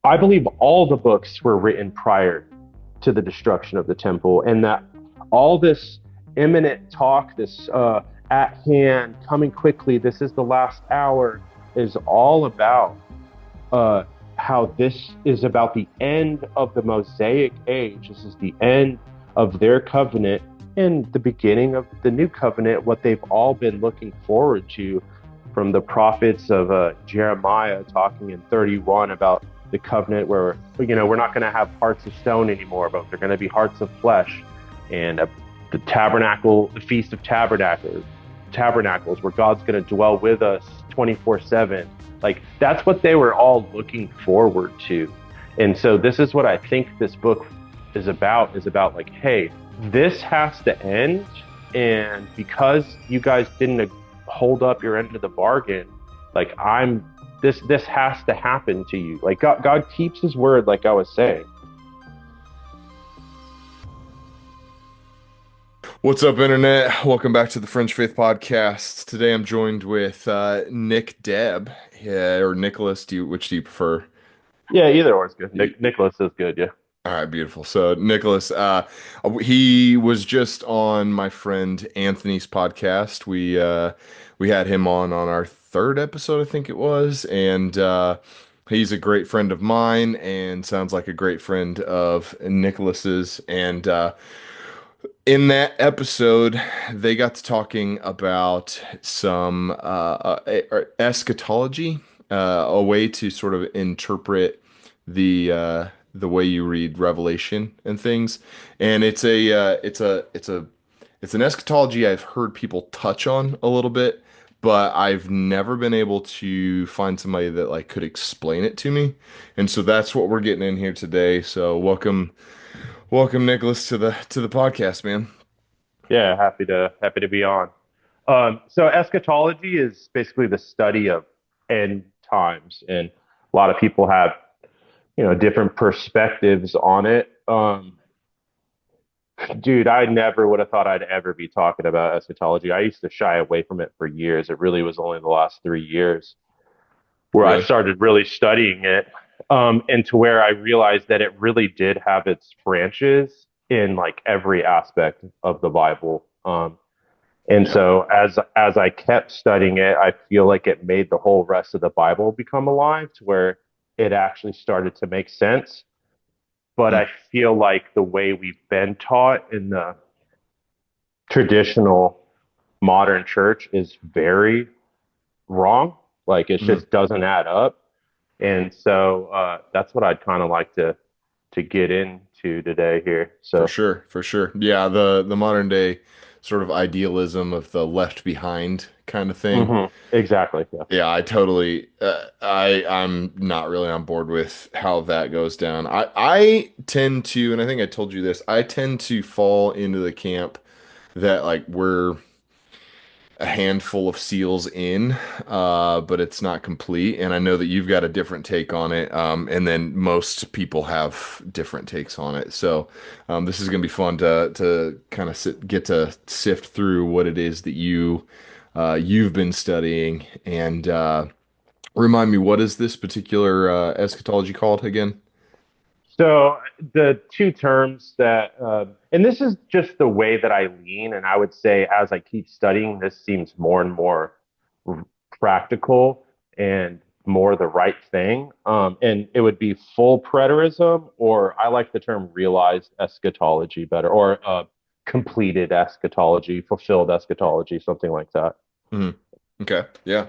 I believe all the books were written prior to the destruction of the temple, and that all this imminent talk, this at hand, coming quickly, this is the last hour, is all about uh, how this is about the end of the Mosaic age. This is the end of their covenant and the beginning of the new covenant, what they've all been looking forward to from the prophets of Jeremiah talking in 31 about the covenant where, we're not going to have hearts of stone anymore, but they're going to be hearts of flesh. And the tabernacle, the Feast of Tabernacles, where God's going to dwell with us 24/7. Like that's what they were all looking forward to. And so this is what I think this book is about like, hey, this has to end. And because you guys didn't hold up your end of the bargain, like this has to happen to you. Like God keeps his word, like I was saying. What's up, Internet? Welcome back to the Fringe Faith Podcast. Today I'm joined with Nick Deb, yeah, or Nicholas. Which do you prefer? Yeah, either or is good. You- Nicholas is good, yeah. All right, beautiful. So Nicholas, he was just on my friend Anthony's podcast. We had him on our third episode, I think it was, and he's a great friend of mine, and sounds like a great friend of Nicholas's, and in that episode, they got to talking about some eschatology, a way to sort of interpret the way you read Revelation and things. And it's an eschatology I've heard people touch on a little bit, but I've never been able to find somebody that like could explain it to me. And so that's what we're getting in here today. So welcome, Nicholas, to the podcast, man. Yeah, happy to be on. So eschatology is basically the study of end times, and a lot of people have, different perspectives on it. Dude, I never would have thought I'd ever be talking about eschatology. I used to shy away from it for years. It really was only the last 3 years where I Really? started really studying it, and to where I realized that it really did have its branches in like every aspect of the Bible. And Yeah. so as I kept studying it, I feel like it made the whole rest of the Bible become alive to where it actually started to make sense. But Mm. I feel like the way we've been taught in the traditional modern church is very wrong. Like it Mhm. just doesn't add up. And so that's what I'd kind of like to get into today here. For So sure, for sure. Yeah, the modern day sort of idealism of the left behind kind of thing. exactly. Yeah. Yeah, I totally I'm not really on board with how that goes down. I tend to, and I think I told you this, I tend to fall into the camp that like we're a handful of seals in, but it's not complete. And I know that you've got a different take on it. And then most people have different takes on it. So this is going to be fun to kind of get to sift through what it is that you've been studying. And remind me, what is this particular eschatology called again? So the two terms that, and this is just the way that I lean, and I would say as I keep studying, this seems more and more practical and more the right thing. And it would be full preterism, or I like the term realized eschatology better, or completed eschatology, fulfilled eschatology, something like that. Mhm. Okay. Yeah.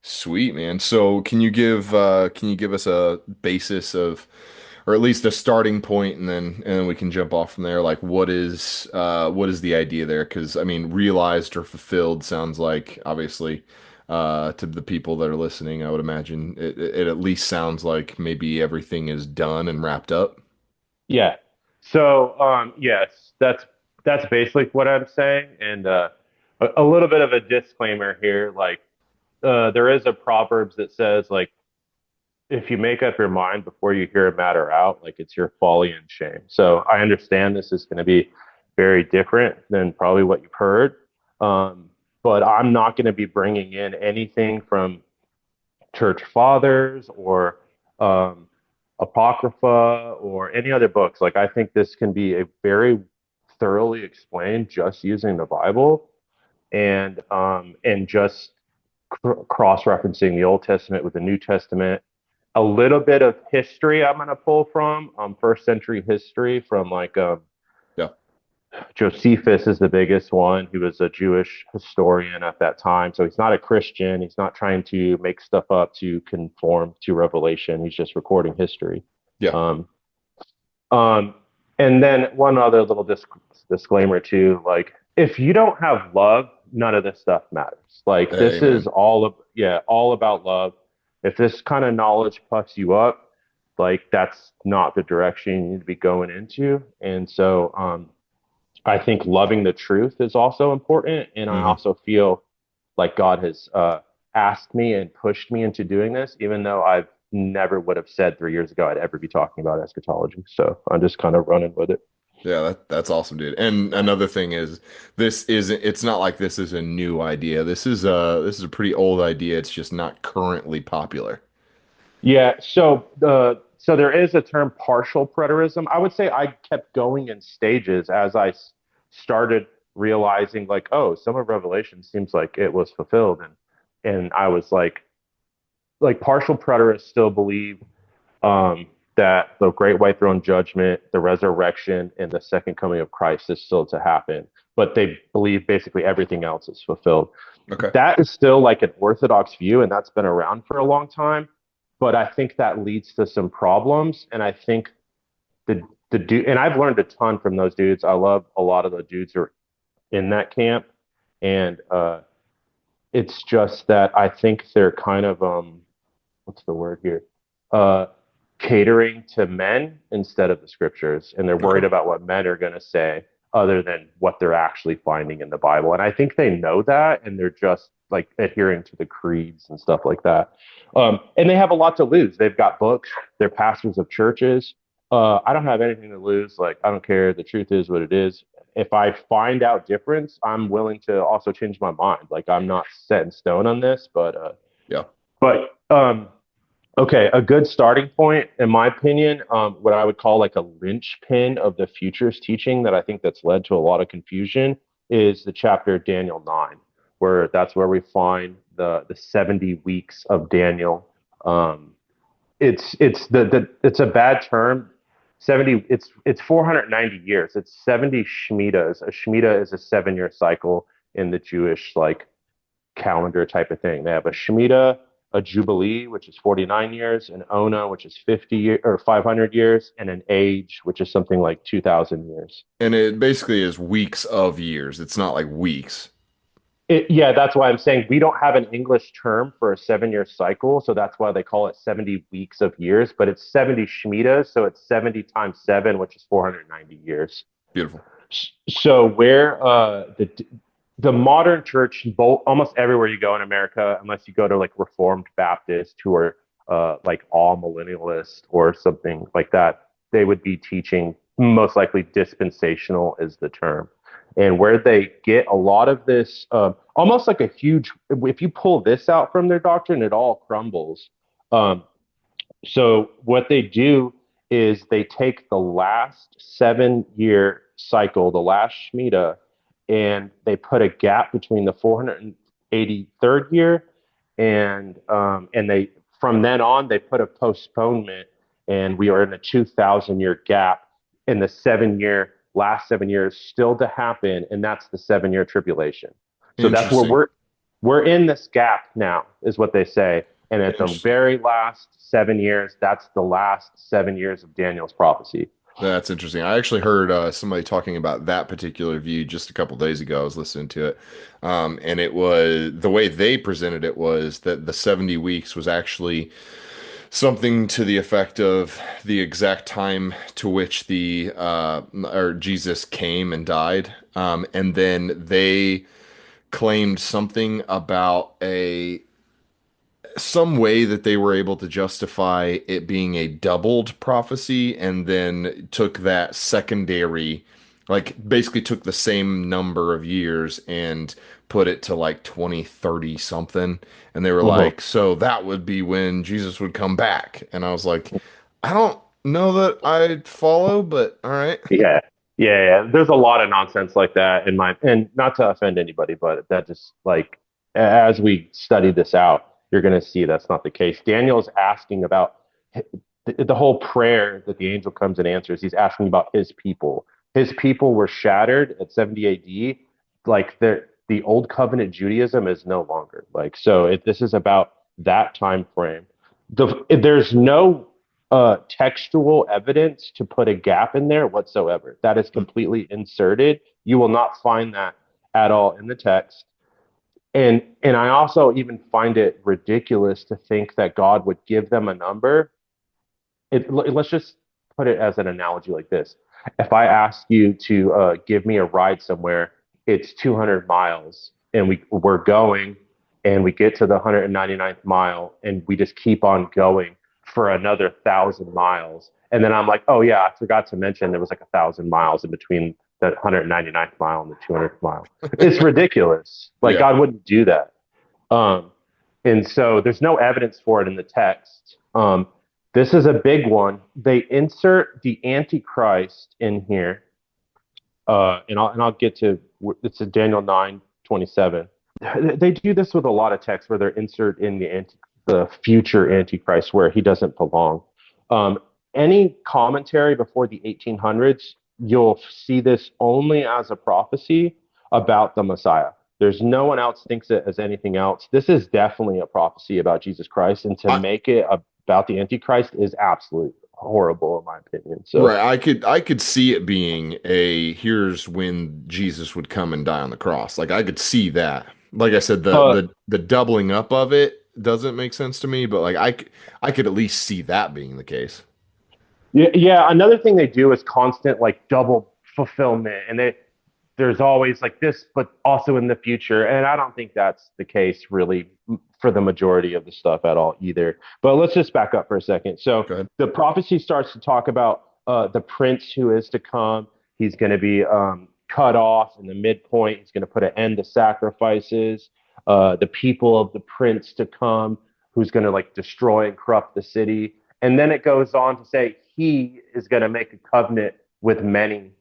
Sweet, man. So can you give us a basis of, or at least a starting point, and then we can jump off from there. Like what is the idea there? Because I mean, realized or fulfilled sounds like obviously to the people that are listening, I would imagine it at least sounds like maybe everything is done and wrapped up. Yeah. So, yes, that's basically what I'm saying. And a little bit of a disclaimer here, like there is a proverbs that says like if you make up your mind before you hear a matter out, like it's your folly and shame. So I understand this is going to be very different than probably what you've heard, um, but I'm not going to be bringing in anything from church fathers or um, Apocrypha or any other books. Like I think this can be a very thoroughly explained just using the Bible and just cross-referencing the Old Testament with the New Testament. A little bit of history I'm going to pull from first century history from like Yeah. Josephus is the biggest one. He was a Jewish historian at that time. So he's not a Christian. He's not trying to make stuff up to conform to Revelation. He's just recording history. Yeah. Um, um, and then one other little disclaimer too, like if you don't have love, none of this stuff matters. Like this is Amen. all about love. If this kind of knowledge puffs you up, like that's not the direction you need to be going into. And so, I think loving the truth is also important. And I Hmm. also feel like God has asked me and pushed me into doing this, even though I've never would have said 3 years ago I'd ever be talking about eschatology. So I'm just kind of running with it. Yeah, that's awesome, dude. And another thing is it's not like this is a new idea. This is a pretty old idea. It's just not currently popular. Yeah. So there is a term partial preterism. I would say I kept going in stages as started realizing like, oh, some of Revelation seems like it was fulfilled, and I was like partial preterists still believe um, that the great white throne judgment, the resurrection, and the second coming of Christ is still to happen. But they believe basically everything else is fulfilled. Okay. That is still like an orthodox view, and that's been around for a long time. But I think that leads to some problems. And I think the dude, and I've learned a ton from those dudes. I love a lot of the dudes who are in that camp. And it's just that I think they're kind of what's the word here? Uh, Catering to men instead of the scriptures, and they're Okay. worried about what men are going to say other than what they're actually finding in the Bible. And I think they know that, and they're just like adhering to the creeds and stuff like that. And they have a lot to lose. They've got books. They're pastors of churches. I don't have anything to lose. Like I don't care. The truth is what it is. If I find out difference, I'm willing to also change my mind. Like I'm not set in stone on this, Yeah. but okay, a good starting point, in my opinion, what I would call like a linchpin of the futures teaching that I think that's led to a lot of confusion is the chapter Daniel 9, where that's where we find the 70 weeks of Daniel. Um, it's a bad term. 70 it's 490 years. It's 70 shmitas. A shmita is a 7 year cycle in the Jewish like calendar type of thing. They have a Shemitah, a Jubilee, which is 49 years, an Ona, which is 500 years, and an age, which is something like 2,000 years. And it basically is weeks of years. It's not like weeks. Yeah, that's why I'm saying we don't have an English term for a 7 year cycle. So that's why they call it 70 weeks of years, but it's 70 Shemitahs. So it's 70 times seven, which is 490 years. Beautiful. So where the modern church, both almost everywhere you go in America, unless you go to like Reformed Baptist who are like all millennialist or something like that, they would be teaching most likely dispensational is the term. And where they get a lot of this, almost like a huge, if you pull this out from their doctrine, it all crumbles. Um, so what they do is they take the last 7 year cycle, the last Shemitah, and they put a gap between the 483rd year and they from then on they put a postponement, and we are in a 2,000 year gap in the 7 year last 7 years still to happen, and that's the 7 year tribulation. So that's where Interesting. we're in this gap now, is what they say. And at the Interesting. very last 7 years, that's the last 7 years of Daniel's prophecy. That's interesting. I actually heard somebody talking about that particular view just a couple days ago. I was listening to it. And it was the way they presented it was that the 70 weeks was actually something to the effect of the exact time to which the or Jesus came and died. And then they claimed something about a some way that they were able to justify it being a doubled prophecy and then took that secondary, like basically took the same number of years and put it to like 2030 something. And they were Mhm. like, so that would be when Jesus would come back. And I was like, I don't know that I follow, but all right. Yeah. Yeah. There's a lot of nonsense like that in my, and not to offend anybody, but that just like, as we study this out, you're going to see that's not the case. Daniel's asking about the whole prayer that the angel comes and answers. He's asking about his people. His people were shattered at 70 AD. Like the old covenant Judaism is no longer like, so this is about that time frame. There's no textual evidence to put a gap in there whatsoever. That is completely inserted. You will not find that at all in the text. And I also even find it ridiculous to think that God would give them a number. Let's just put it as an analogy like this. If I ask you to give me a ride somewhere, it's 200 miles, and we're going, and we get to the 199th mile, and we just keep on going for another 1,000 miles, and then I'm like, oh yeah, I forgot to mention there was like 1,000 miles in between the 199th mile and the 200th mile. It's ridiculous. Like Yeah. God wouldn't do that. Um, and so there's no evidence for it in the text. This is a big one. They insert the Antichrist in here, and I'll get to it's in Daniel 9:27. They do this with a lot of texts where they're insert in the future Antichrist where he doesn't belong. Um, any commentary before the 1800s, you'll see this only as a prophecy about the Messiah. There's no one else thinks it as anything else. This is definitely a prophecy about Jesus Christ, and to I, make it about the Antichrist is absolutely horrible in my opinion. So, right. I could see it being a here's when Jesus would come and die on the cross. Like I could see that. Like I said, the uh, the the doubling up of it doesn't make sense to me, but like I could at least see that being the case. yeah, yeah. Another thing they do is constant like double fulfillment, and there's always like this, but also in the future. And I don't think that's the case really for the majority of the stuff at all either. But let's just back up for a second. So Go ahead. the prophecy starts to talk about the prince who is to come. He's going to be cut off in the midpoint. He's going to put an end to sacrifices. The people of the prince to come, who's going to like destroy and corrupt the city. And then it goes on to say he is going to make a covenant with many,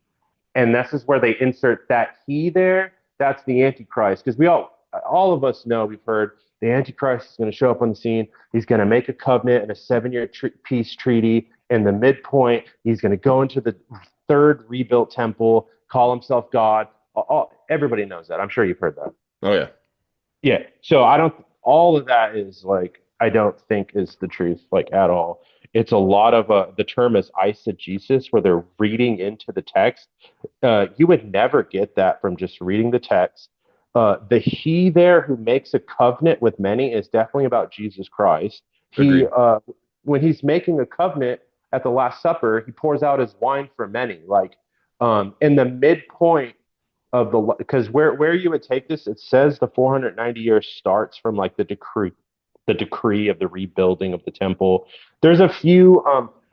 and this is where they insert that he there. That's the Antichrist, because we all of us know, we've heard the Antichrist is going to show up on the scene. He's going to make a covenant and a 7-year peace treaty. In the midpoint, he's going to go into the third rebuilt temple, call himself God. Everybody knows that. I'm sure you've heard that. Oh yeah. Yeah. So I don't, all of that is like, I don't think is the truth, like at all. It's a lot of, the term is eisegesis, where they're reading into the text. You would never get that from just reading the text. The he there who makes a covenant with many is definitely about Jesus Christ. Agreed. When he's making a covenant at the Last Supper, he pours out his wine for many. Like, in the midpoint of the, because where you would take this, it says the 490 years starts from like the decree of the rebuilding of the temple. There's a few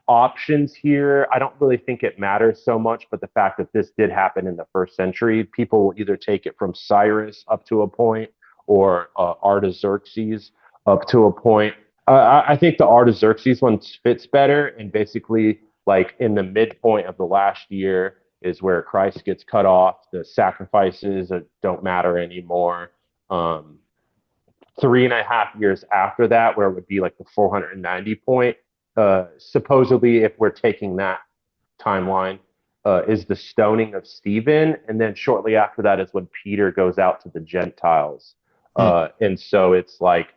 options here. I don't really think it matters so much, but the fact that this did happen in the first century, people will either take it from Cyrus up to a point, or Artaxerxes up to a point. I think the Artaxerxes one fits better, and basically, like in the midpoint of the last year is where Christ gets cut off. The sacrifices don't matter anymore. Um, 3.5 years after that, where it would be like the 490 point, supposedly, if we're taking that timeline, is the stoning of Stephen. And then shortly after that is when Peter goes out to the Gentiles. Hmm. And so it's like,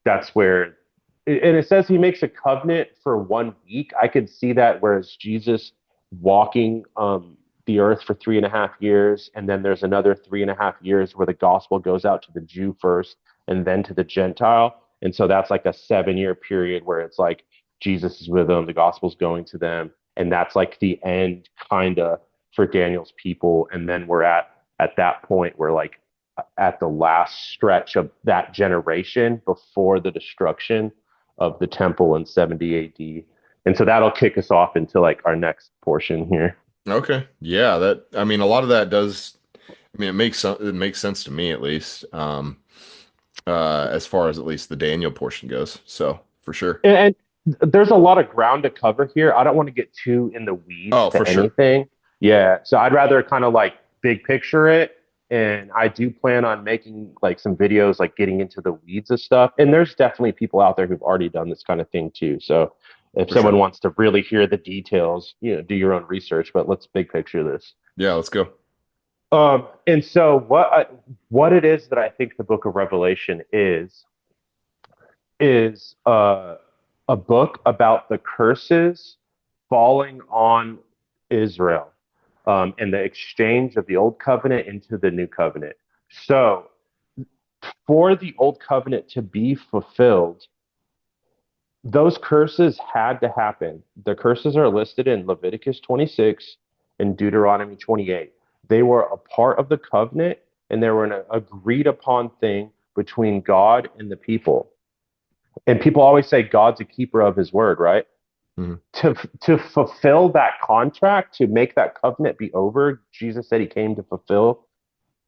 that's where, and it says he makes a covenant for 1 week. I could see that, whereas Jesus walking the earth for 3.5 years, and then there's another 3.5 years where the gospel goes out to the Jew first and then to the Gentile. And so that's like a 7-year period where it's like Jesus is with them, the gospel's going to them, and that's like the end kind of for Daniel's people. And then we're at that point where like at the last stretch of that generation before the destruction of the temple in 70 AD. And so that'll kick us off into like our next portion here. Okay. Yeah, that I mean a lot of that does I mean it makes sense to me at least. As far as at least the Daniel portion goes. So, for sure. And there's a lot of ground to cover here. I don't want to get too in the weeds Oh, for to sure. anything. Yeah, so I'd rather kind of like big picture it. And I do plan on making like some videos, like getting into the weeds of stuff. And there's definitely people out there who've already done this kind of thing too. So if For sure. someone wants to really hear the details, do your own research. But let's big picture this. Yeah, let's go. And so what it is that I think the Book of Revelation is a book about the curses falling on Israel, and the exchange of the old covenant into the new covenant. So, for the old covenant to be fulfilled, those curses had to happen. The curses are listed in Leviticus 26 and Deuteronomy 28. They were a part of the covenant, and they were an agreed upon thing between God and the people. And people always say God's a keeper of his word, right? Mhm. To fulfill that contract, to make that covenant be over, Jesus said he came to fulfill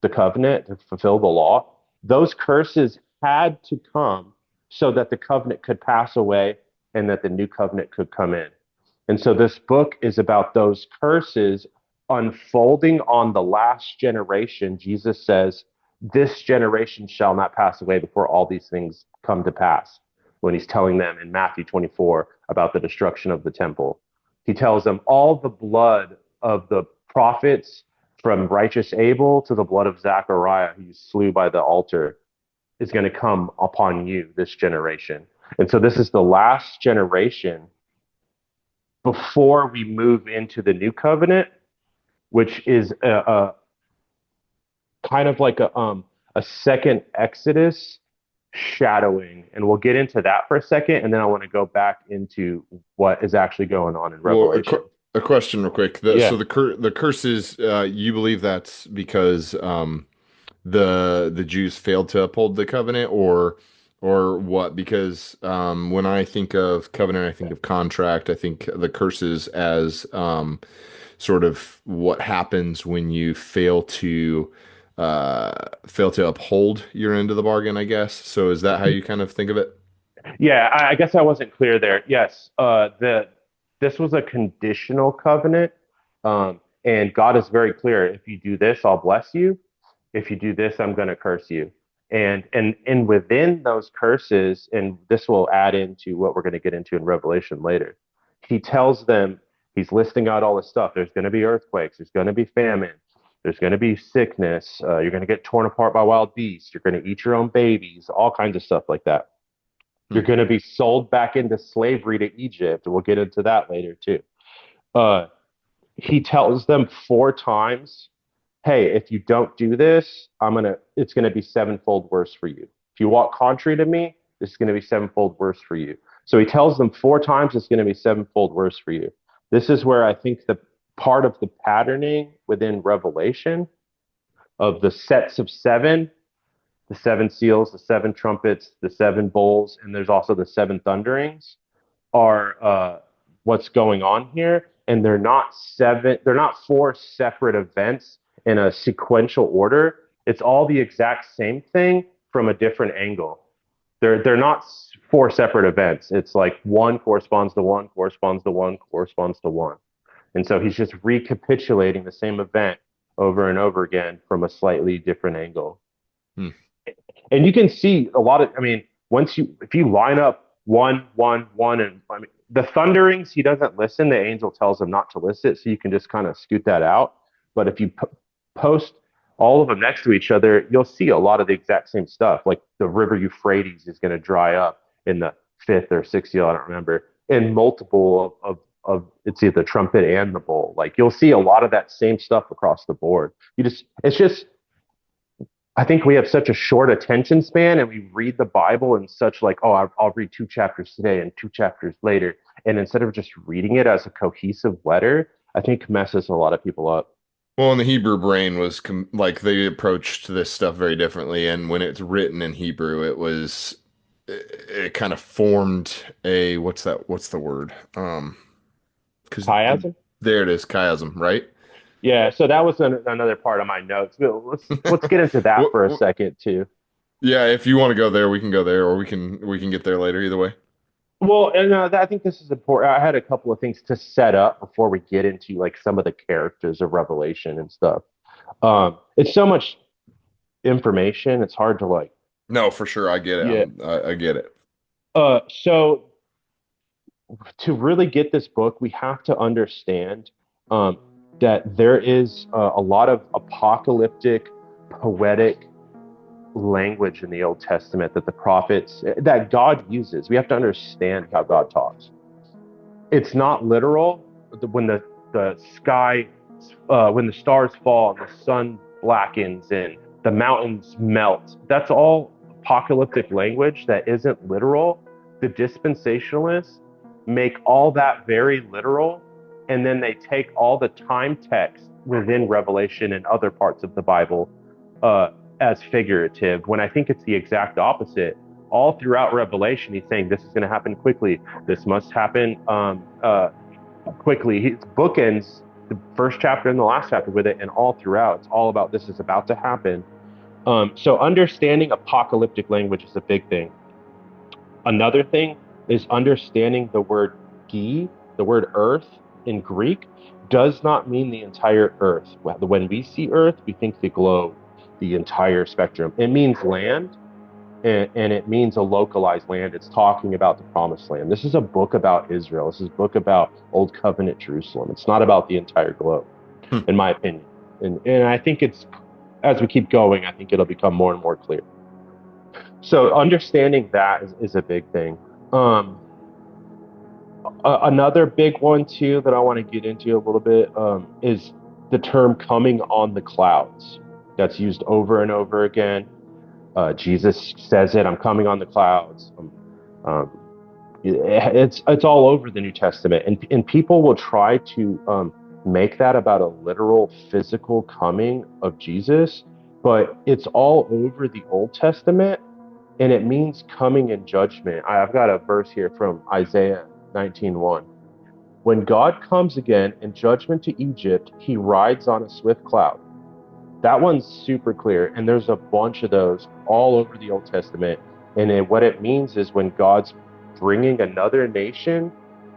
the covenant, to fulfill the law. Those curses had to come so that the covenant could pass away and that the new covenant could come in. And so this book is about those curses unfolding on the last generation. Jesus says, this generation shall not pass away before all these things come to pass. When he's telling them in Matthew 24 about the destruction of the temple, he tells them all the blood of the prophets from righteous Abel to the blood of Zechariah, who you slew by the altar, is going to come upon you, this generation. And so this is the last generation before we move into the new covenant, which is a kind of like a second Exodus shadowing. And we'll get into that for a second. And then I want to go back into what is actually going on in Well, Revelation. a question real quick. So Yeah. the curses, you believe that's because the Jews failed to uphold the covenant, or what? Because when I think of covenant, I think of contract. I think the curses as sort of what happens when you fail to uphold your end of the bargain, I guess. So is that how you kind of think of it? Yeah, I guess I wasn't clear there. Yes, this was a conditional covenant, and God is very clear. If you do this, I'll bless you. If you do this, I'm going to curse you. And within those curses, and this will add into what we're going to get into in Revelation later. He tells them, he's listing out all this stuff. There's going to be earthquakes. There's going to be famine. There's going to be sickness. You're going to get torn apart by wild beasts. You're going to eat your own babies. All kinds of stuff like that. You're Hmm. going to be sold back into slavery to Egypt. We'll get into that later too. Uh, he tells them four times, "Hey, if you don't do this, it's gonna be sevenfold worse for you. If you walk contrary to me, this is gonna be sevenfold worse for you." So he tells them four times it's gonna be sevenfold worse for you. This is where I think the part of the patterning within Revelation of the sets of seven, the seven seals, the seven trumpets, the seven bowls, and there's also the seven thunderings are what's going on here. And they're not four separate events in a sequential order. It's all the exact same thing from a different angle. They're not four separate events. It's like one corresponds to one, corresponds to one, corresponds to one. And so he's just recapitulating the same event over and over again from a slightly different angle. Hmm. And you can see a lot of, I mean, if you line up one, one, one, and I mean, the thunderings, he doesn't listen. The angel tells him not to listen. So you can just kind of scoot that out. But if you post all of them next to each other, you'll see a lot of the exact same stuff. Like the river Euphrates is going to dry up in the fifth or sixth seal, I don't remember, in multiple of it's either the trumpet and the bowl. Like you'll see a lot of that same stuff across the board. It's just I think we have such a short attention span and we read the Bible in such like, oh, I'll read two chapters today and two chapters later. And instead of just reading it as a cohesive letter, I think messes a lot of people up. Well, and the Hebrew brain was like they approached this stuff very differently, and when it's written in Hebrew, it kind of formed a what's the word? Because Chiasm? there it is, chiasm, right? Yeah, so that was another part of my notes. But let's get into that Well, for a second too. yeah, if you want to go there, we can go there, or we can get there later. Either way. Well, and I think this is important. I had a couple of things to set up before we get into like some of the characters of Revelation and stuff. It's so much information; it's hard to like. No, for sure. I get it. Yeah. I get it. So to really get this book, we have to understand um, that there is a lot of apocalyptic, poetic language in the Old Testament that the prophets, that God uses. We have to understand how God talks. It's not literal. When the sky, when the stars fall and the sun blackens and the mountains melt, that's all apocalyptic language that isn't literal. The dispensationalists make all that very literal, and then they take all the time text within Revelation and other parts of the Bible uh, as figurative. When I think it's the exact opposite. All throughout Revelation, he's saying this is going to happen quickly. This must happen quickly. He bookends the first chapter and the last chapter with it, and all throughout, it's all about this is about to happen. So understanding apocalyptic language is a big thing. Another thing is understanding the word "gi," the word "earth" in Greek, does not mean the entire Earth. When we see Earth, we think the globe, the entire spectrum. It means land, and it means a localized land. It's talking about the promised land. This is a book about Israel. This is a book about Old Covenant Jerusalem. It's not about the entire globe, Hmm. in my opinion. And I think it's, as we keep going, I think it'll become more and more clear. So understanding that is a big thing. Um, Another big one too that I want to get into a little bit is the term "coming on the clouds." That's used over and over again. Jesus says it. I'm coming on the clouds. Um, it's all over the New Testament, and people will try to make that about a literal physical coming of Jesus, but it's all over the Old Testament, and it means coming in judgment. I've got a verse here from Isaiah 19:1. When God comes again in judgment to Egypt, he rides on a swift cloud. That one's super clear, and there's a bunch of those all over the Old Testament. What it means is when God's bringing another nation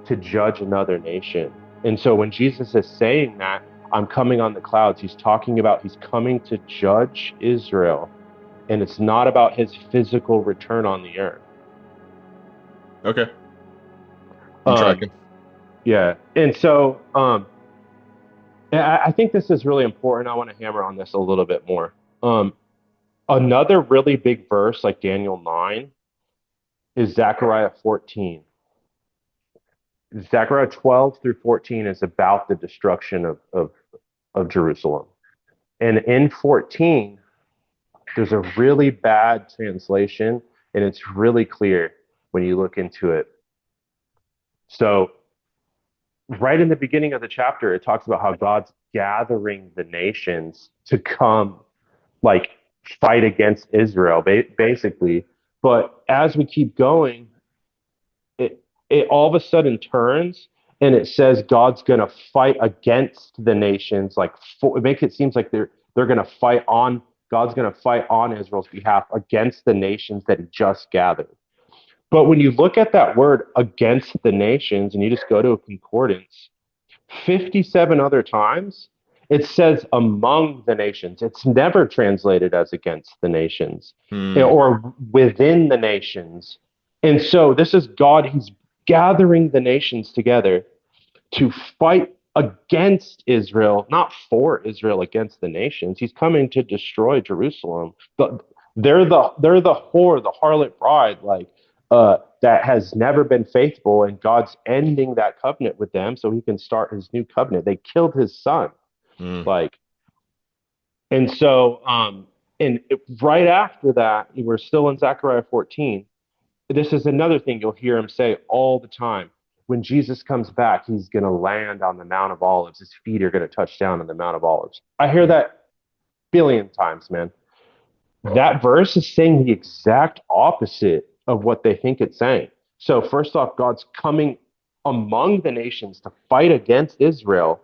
to judge another nation. And so when Jesus is saying that, I'm coming on the clouds, he's talking about he's coming to judge Israel, and it's not about his physical return on the earth. Okay. I'm Um, tracking. yeah. And so I think this is really important. I want to hammer on this a little bit more. Um, Another really big verse, like Daniel 9, is Zechariah 14. Zechariah 12 through 14 is about the destruction of Jerusalem. And in 14, there's a really bad translation, and it's really clear when you look into it. So, right in the beginning of the chapter, it talks about how God's gathering the nations to come, like, fight against Israel, basically. But as we keep going, it all of a sudden turns and it says God's going to fight against the nations. Like it makes it seems like they're going to fight on God's going to fight on Israel's behalf against the nations that he just gathered. But when you look at that word against the nations and you just go to a concordance, 57 other times it says among the nations. It's never translated as against the nations Hmm. or within the nations. And so this is God, he's gathering the nations together to fight against Israel, not for Israel against the nations. He's coming to destroy Jerusalem. But they're the whore, the harlot bride, like that has never been faithful, and God's ending that covenant with them so he can start his new covenant. They killed his son, Hmm. like, and so right after that, we're still in Zechariah 14. This is another thing you'll hear him say all the time. When Jesus comes back, he's going to land on the Mount of Olives. His feet are going to touch down on the Mount of Olives. I hear that a billion times, man. That verse is saying the exact opposite of what they think it's saying. So, first off, God's coming among the nations to fight against Israel.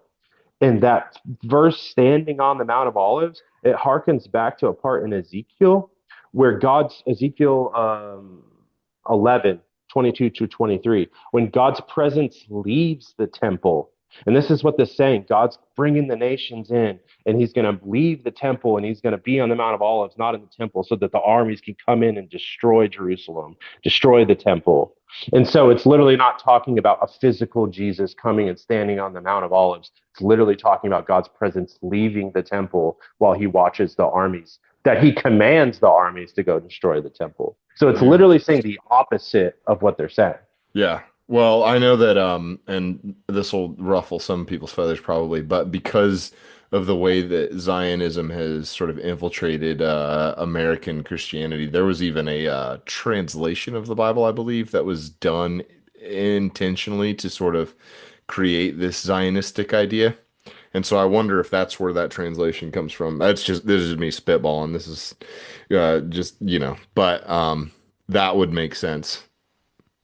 And that verse standing on the Mount of Olives, it harkens back to a part in Ezekiel where God's Ezekiel 11 22 to 23, when God's presence leaves the temple. And this is what this is saying. God's bringing the nations in, and he's going to leave the temple, and he's going to be on the Mount of Olives, not in the temple, so that the armies can come in and destroy Jerusalem, destroy the temple. And so it's literally not talking about a physical Jesus coming and standing on the Mount of Olives. It's literally talking about God's presence leaving the temple while he watches the armies, that he commands the armies to go destroy the temple. So it's Yeah. literally saying the opposite of what they're saying. Yeah. Well, I know that and this will ruffle some people's feathers probably, but because of the way that Zionism has sort of infiltrated American Christianity, there was even a translation of the Bible, I believe, that was done intentionally to sort of create this Zionistic idea. And so I wonder if that's where that translation comes from. This is me spitballing. This is just, but that would make sense.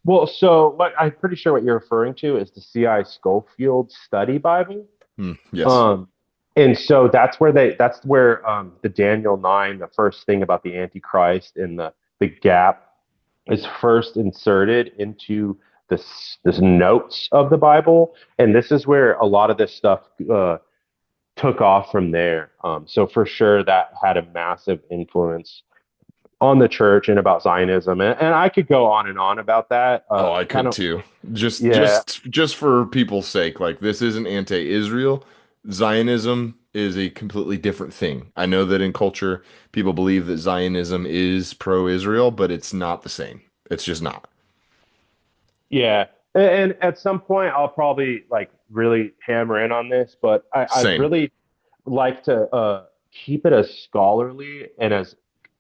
Well, so what I'm pretty sure what you're referring to is the C.I. Schofield Study Bible. Hmm, yes. Um, and so that's where the Daniel 9, the first thing about the Antichrist and the gap is first inserted into this notes of the Bible, and this is where a lot of this stuff took off from there. So for sure that had a massive influence on the church and about Zionism, and I could go on and on about that. Oh, I Kind could of, too. Just yeah, just just for people's sake, like this isn't anti-Israel. Zionism is a completely different thing. I know that in culture, people believe that Zionism is pro-Israel, but it's not the same. It's just not. yeah. And at some point, I'll probably like really hammer in on this, but I'd Same. really like to keep it as scholarly and as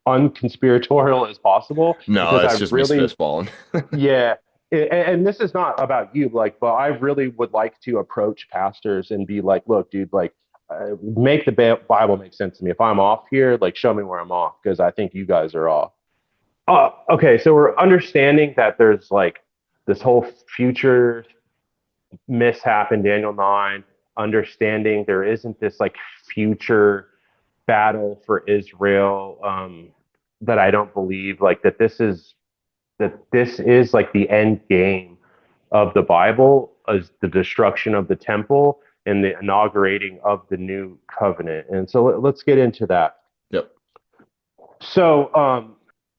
unconspiratorial as possible No, because I that's just me really, spitballing. yeah. And this is not about you, like, but I really would like to approach pastors and be like, look, dude, like, make the Bible make sense to me. If I'm off here, like, show me where I'm off because I think you guys are off. Okay, so we're understanding that there's like this whole future mishap in Daniel 9, understanding there isn't this like future battle for Israel, that I don't believe like that this is like the end game of the Bible is the destruction of the temple and the inaugurating of the new covenant. And so let's get into that. Yep. So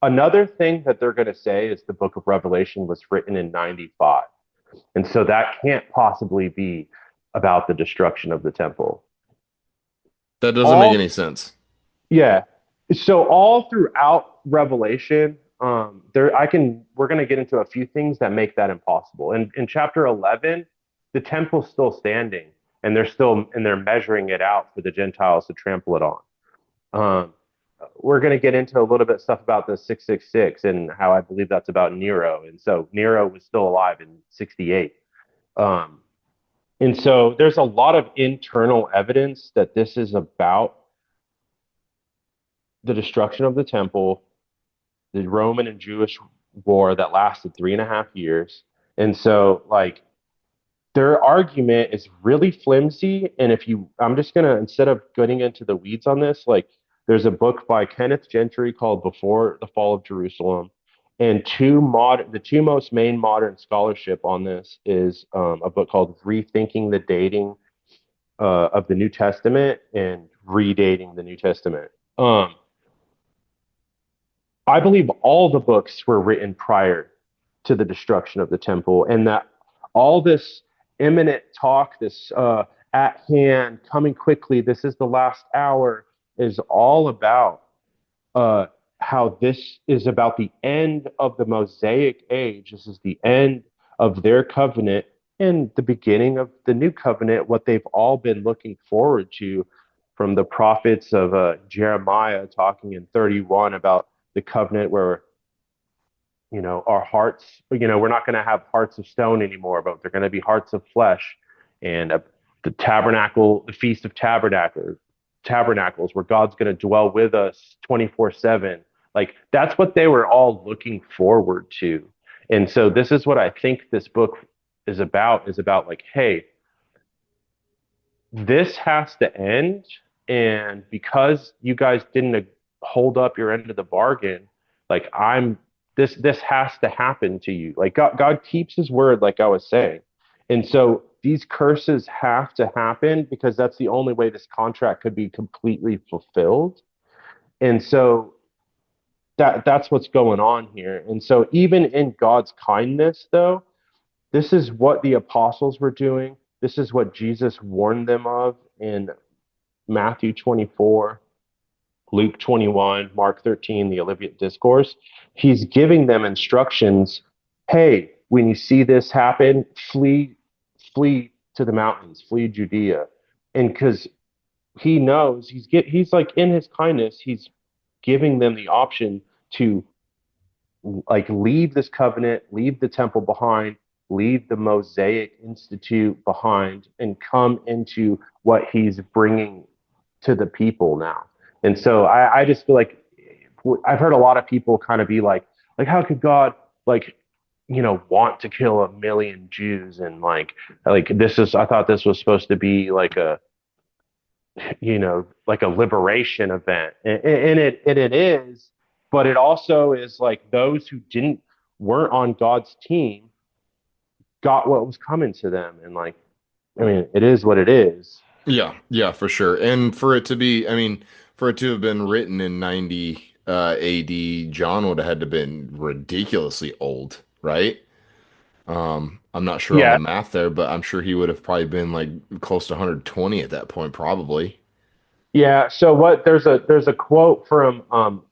another thing that they're going to say is the book of Revelation was written in 95. And so that can't possibly be about the destruction of the temple. That doesn't make All any sense. Yeah. So all throughout Revelation, we're going to get into a few things that make that impossible. And in chapter 11, the temple's still standing, and they're measuring it out for the Gentiles to trample it on. Um, we're going to get into a little bit of stuff about the 666 and how I believe that's about Nero. And so Nero was still alive in 68. Um, and so there's a lot of internal evidence that this is about the destruction of the temple, the Roman and Jewish war that lasted 3.5 years. And so, like, their argument is really flimsy. And I'm just gonna, instead of getting into the weeds on this, like, there's a book by Kenneth Gentry called Before the Fall of Jerusalem. And the two most main modern scholarship on this is a book called Rethinking the Dating of the New Testament and Redating the New Testament. I believe all the books were written prior to the destruction of the temple, and that all this imminent talk, this at hand, coming quickly, this is the last hour, is all about uh, how this is about the end of the Mosaic age. This is the end of their covenant and the beginning of the new covenant, what they've all been looking forward to from the prophets of Jeremiah talking in 31 about the covenant where our hearts, we're not going to have hearts of stone anymore, but they're going to be hearts of flesh. And the tabernacle, the feast of tabernacles, where God's going to dwell with us 24/7. Like, that's what they were all looking forward to. And so this is what I think this book is about like, hey, this has to end. And because you guys didn't hold up your end of the bargain, like, I'm this has to happen to you. Like God keeps his word, like I was saying. And so these curses have to happen because that's the only way this contract could be completely fulfilled. And so that's what's going on here. And so even in God's kindness, though, this is what the apostles were doing. This is what Jesus warned them of in Matthew 24, Luke 21, Mark 13, the Olivet Discourse. He's giving them instructions. Hey, when you see this happen, flee to the mountains, flee Judea. And because he knows he's like in his kindness, he's giving them the option to like leave this covenant, leave the temple behind, leave the Mosaic Institute behind, and come into what he's bringing to the people now. And so I just feel like I've heard a lot of people kind of be like how could God like want to kill 1 million Jews and like this is I thought this was supposed to be like a like a liberation event, and it is, but it also is like those who didn't weren't on God's team got what was coming to them, and like I mean, it is what it is. Yeah, yeah, for sure. And for it to be, I mean, for it to have been written in 90 AD, John would have had to been ridiculously old, right? I'm not sure on the Yeah, math there, but I'm sure he would have probably been like close to 120 at that point, probably. yeah. So what? There's a quote from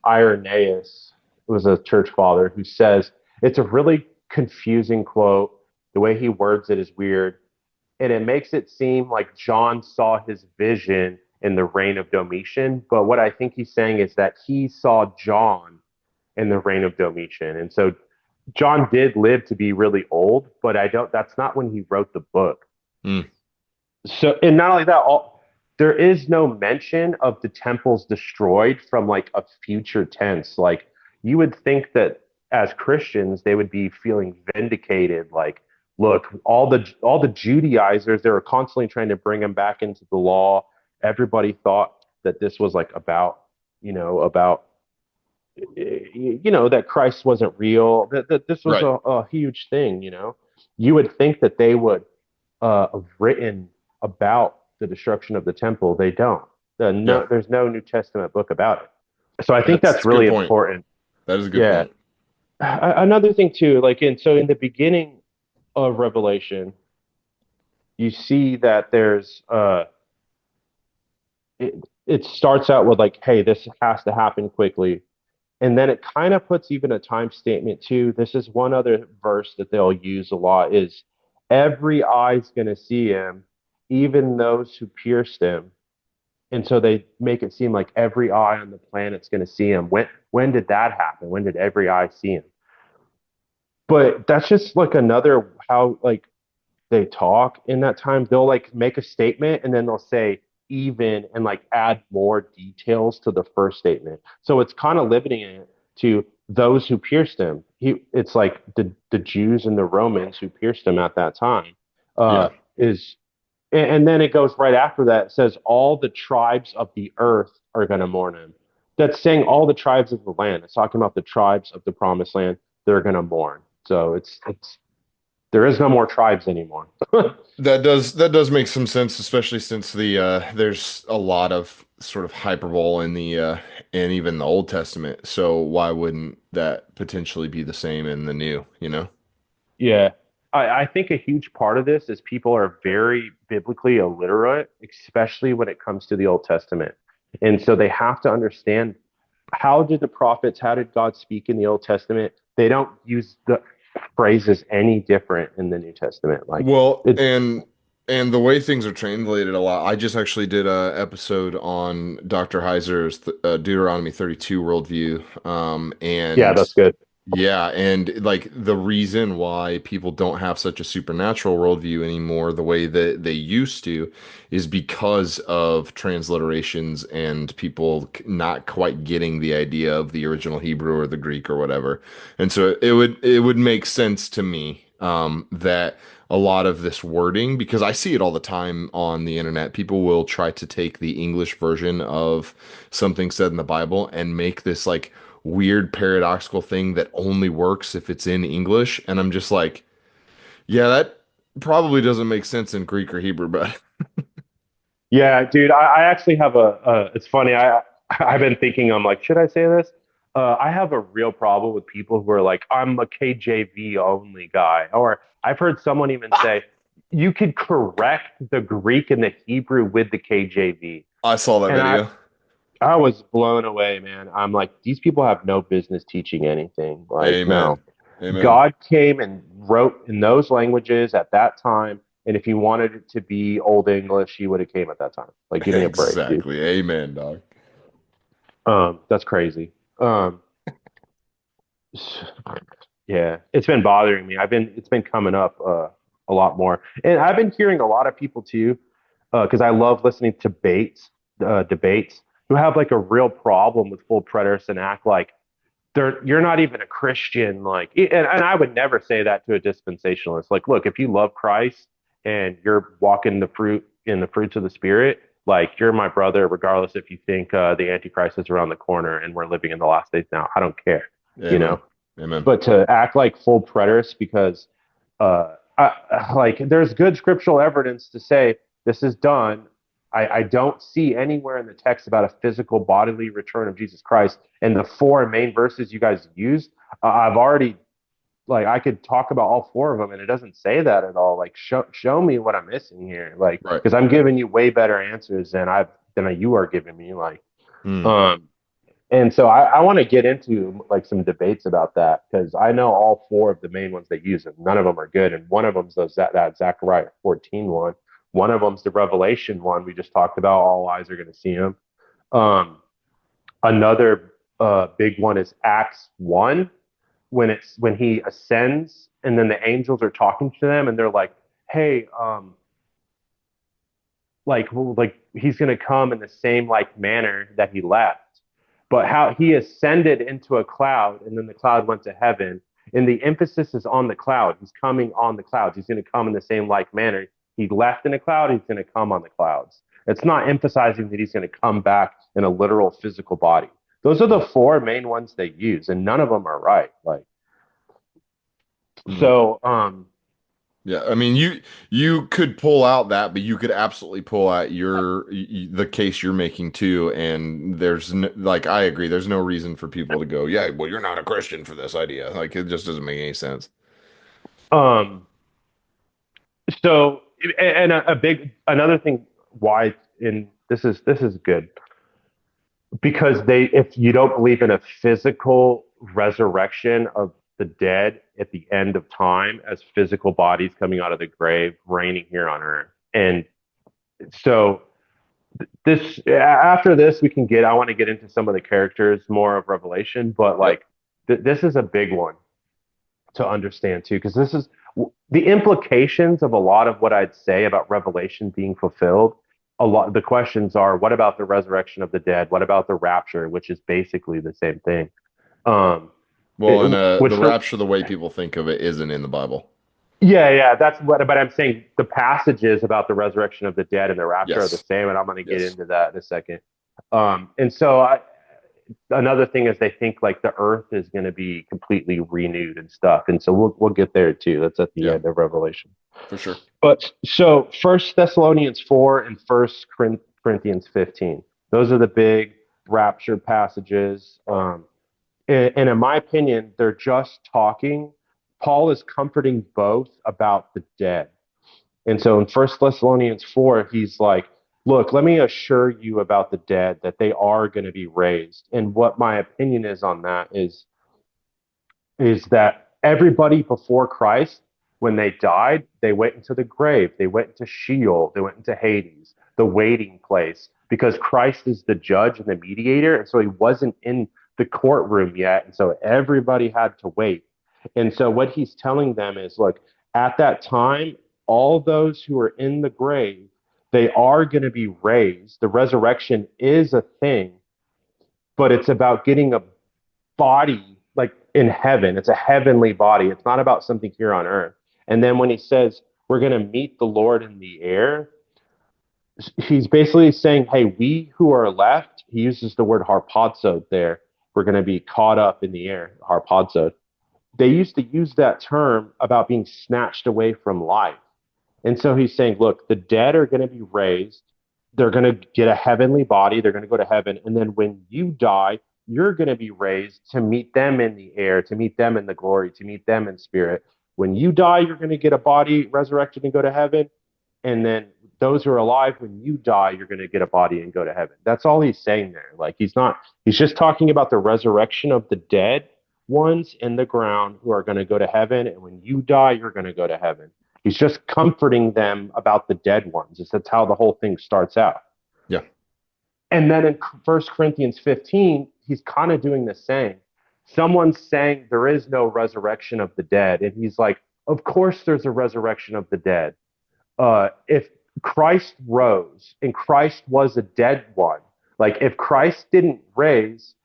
Irenaeus, who was a church father, who says it's a really confusing quote. The way he words it is weird, and it makes it seem like John saw his vision in the reign of Domitian. But what I think he's saying is that he saw John in the reign of Domitian. And so John did live to be really old, but I don't, that's not when he wrote the book. Hmm. So, and not only that, there is no mention of the temples destroyed from like a future tense. Like you would think that as Christians, they would be feeling vindicated. Like, look, all the Judaizers, they were constantly trying to bring them back into the law. Everybody thought that this was like about that Christ wasn't real, that this was Right. a huge thing. You would think that they would have written about the destruction of the temple. They don't. Yeah. There's no New Testament book about it. So I think That's that's a good really point. important. That is a good Yeah. point. Another thing too, like in the beginning of Revelation, you see that it starts out with like, hey, this has to happen quickly. And then it kind of puts even a time statement too. This is one other verse that they'll use a lot is every eye's going to see him, even those who pierced him. And so they make it seem like every eye on the planet's going to see him. When did that happen? When did every eye see him? But that's just like another how like they talk in that time. They'll like make a statement and then they'll say even and like add more details to the first statement. So it's kind of limiting it to those who pierced him. It's like the Jews and the Romans who pierced him at that time. Yeah. Is and then it goes right after that. It says all the tribes of the earth are going to mourn him. That's saying all the tribes of the land. It's talking about the tribes of the promised land. They're going to mourn. So it's there is no more tribes anymore. That does make some sense, especially since there's a lot of sort of hyperbole in the in even the Old Testament. So why wouldn't that potentially be the same in the new, you know? Yeah. I think a huge part of this is people are very biblically illiterate, especially when it comes to the Old Testament. And so they have to understand how did God speak in the Old Testament? They don't use the phrases any different in the New Testament. Like Well, it, and the way things are translated a lot. I just actually did a episode on Dr. Heiser's Deuteronomy 32 worldview. yeah, And that's good. yeah, and like the reason why people don't have such a supernatural worldview anymore, the way that they used to, is because of transliterations and people not quite getting the idea of the original Hebrew or the Greek or whatever. And so it would make sense to me that a lot of this wording, because I see it all the time on the internet, people will try to take the English version of something said in the Bible and make this like weird paradoxical thing that only works if it's in English. And I'm just like, yeah, that probably doesn't make sense in Greek or Hebrew, but Yeah, dude, I actually have it's funny. I've been thinking, I'm like, should I say this? I have a real problem with people who are like, I'm a KJV only guy. Or I've heard someone even say, you could correct the Greek and the Hebrew with the KJV. I saw that And video. I was blown away, man. I'm like, these people have no business teaching anything. Like, no. Amen. Amen. God came and wrote in those languages at that time. And if he wanted it to be Old English, he would have came at that time. Like, give me a break, dude. Exactly. Amen, dog. That's crazy. Um, yeah, it's been bothering me. It's been coming up a lot more, and I've been hearing a lot of people too, because I love listening to debates who have like a real problem with full preterists and act like you're not even a Christian. Like, and I would never say that to a dispensationalist. Like, look, if you love Christ and you're walking the fruits of the Spirit, like you're my brother, regardless if you think the Antichrist is around the corner and we're living in the last days now. I don't care, you Amen. know. Amen. But to act like full preterists because like there's good scriptural evidence to say this is done. I don't see anywhere in the text about a physical bodily return of Jesus Christ. And the four main verses you guys used, I've already like I could talk about all four of them, and it doesn't say that at all. Like show me what I'm missing here, like Right. because I'm giving you way better answers than you are giving me. Like Hmm. um, and so I want to get into like some debates about that because I know all four of the main ones they use, and none of them are good. And one of them's that Zechariah 14 one. One of them's the Revelation one we just talked about. All eyes are going to see him. Um, Another big one is Acts 1 when he ascends and then the angels are talking to them and they're like, "Hey, like he's going to come in the same like manner that he left, but how he ascended into a cloud and then the cloud went to heaven, and the emphasis is on the cloud. He's coming on the clouds. He's going to come in the same like manner he left in a cloud. He's going to come on the clouds. It's not emphasizing that he's going to come back in a literal physical body. Those are the four main ones they use, and none of them are right. Like Hmm. so, Yeah, I mean, you could pull out that, but you could absolutely pull out the case you're making too. And there's no, like I agree, there's no reason for people to go, yeah, well, you're not a Christian for this idea. Like it just doesn't make any sense. um, so, and a big another thing why in this is good because they if you don't believe in a physical resurrection of the dead at the end of time as physical bodies coming out of the grave reigning here on earth, and so this after this we can get I want to get into some of the characters more of Revelation, but Yep. like this is a big one to understand too, because this is the implications of a lot of what I'd say about Revelation being fulfilled. A lot the questions are, what about the resurrection of the dead? What about the rapture, which is basically the same thing? Um, Well, and the which rapture, the way people think of it, isn't in the Bible. yeah, that's what. But I'm saying the passages about the resurrection of the dead and the rapture are the Yes. same, and I'm going to get Yes. into that in a second. And so another thing is they think like the earth is going to be completely renewed and stuff, and so we'll get there too. That's at the Yeah, end of Revelation. for sure. But so First Thessalonians 4 and First Corinthians 15, those are the big rapture passages. And in my opinion, they're just talking. Paul is comforting both about the dead. And so in First Thessalonians 4, he's like, look, let me assure you about the dead that they are going to be raised. And what my opinion is on that is that everybody before Christ, when they died, they went into the grave, they went into Sheol, they went into Hades, the waiting place, because Christ is the judge and the mediator. And so he wasn't in the courtroom yet. And so everybody had to wait. And so what he's telling them is, look, at that time, all those who are in the grave, they are going to be raised. The resurrection is a thing, but it's about getting a body like in heaven. It's a heavenly body. It's not about something here on earth. And then when he says we're going to meet the Lord in the air, he's basically saying, hey, we who are left, he uses the word harpazo there, We're going to be caught up in the air, harpazo. They used to use that term about being snatched away from life. And so he's saying, look, the dead are going to be raised. They're going to get a heavenly body. They're going to go to heaven. And then when you die, you're going to be raised to meet them in the air, to meet them in the glory, to meet them in spirit. When you die, you're going to get a body resurrected and go to heaven. And then those who are alive, when you die, you're going to get a body and go to heaven. That's all he's saying there. Like he's just talking about the resurrection of the dead ones in the ground who are going to go to heaven. And when you die, you're going to go to heaven. He's just comforting them about the dead ones. That's how the whole thing starts out. Yeah. And then in 1 Corinthians 15, he's kind of doing the same. Someone's saying there is no resurrection of the dead. And he's like, of course there's a resurrection of the dead. If Christ rose and Christ was a dead one, like if Christ didn't raise,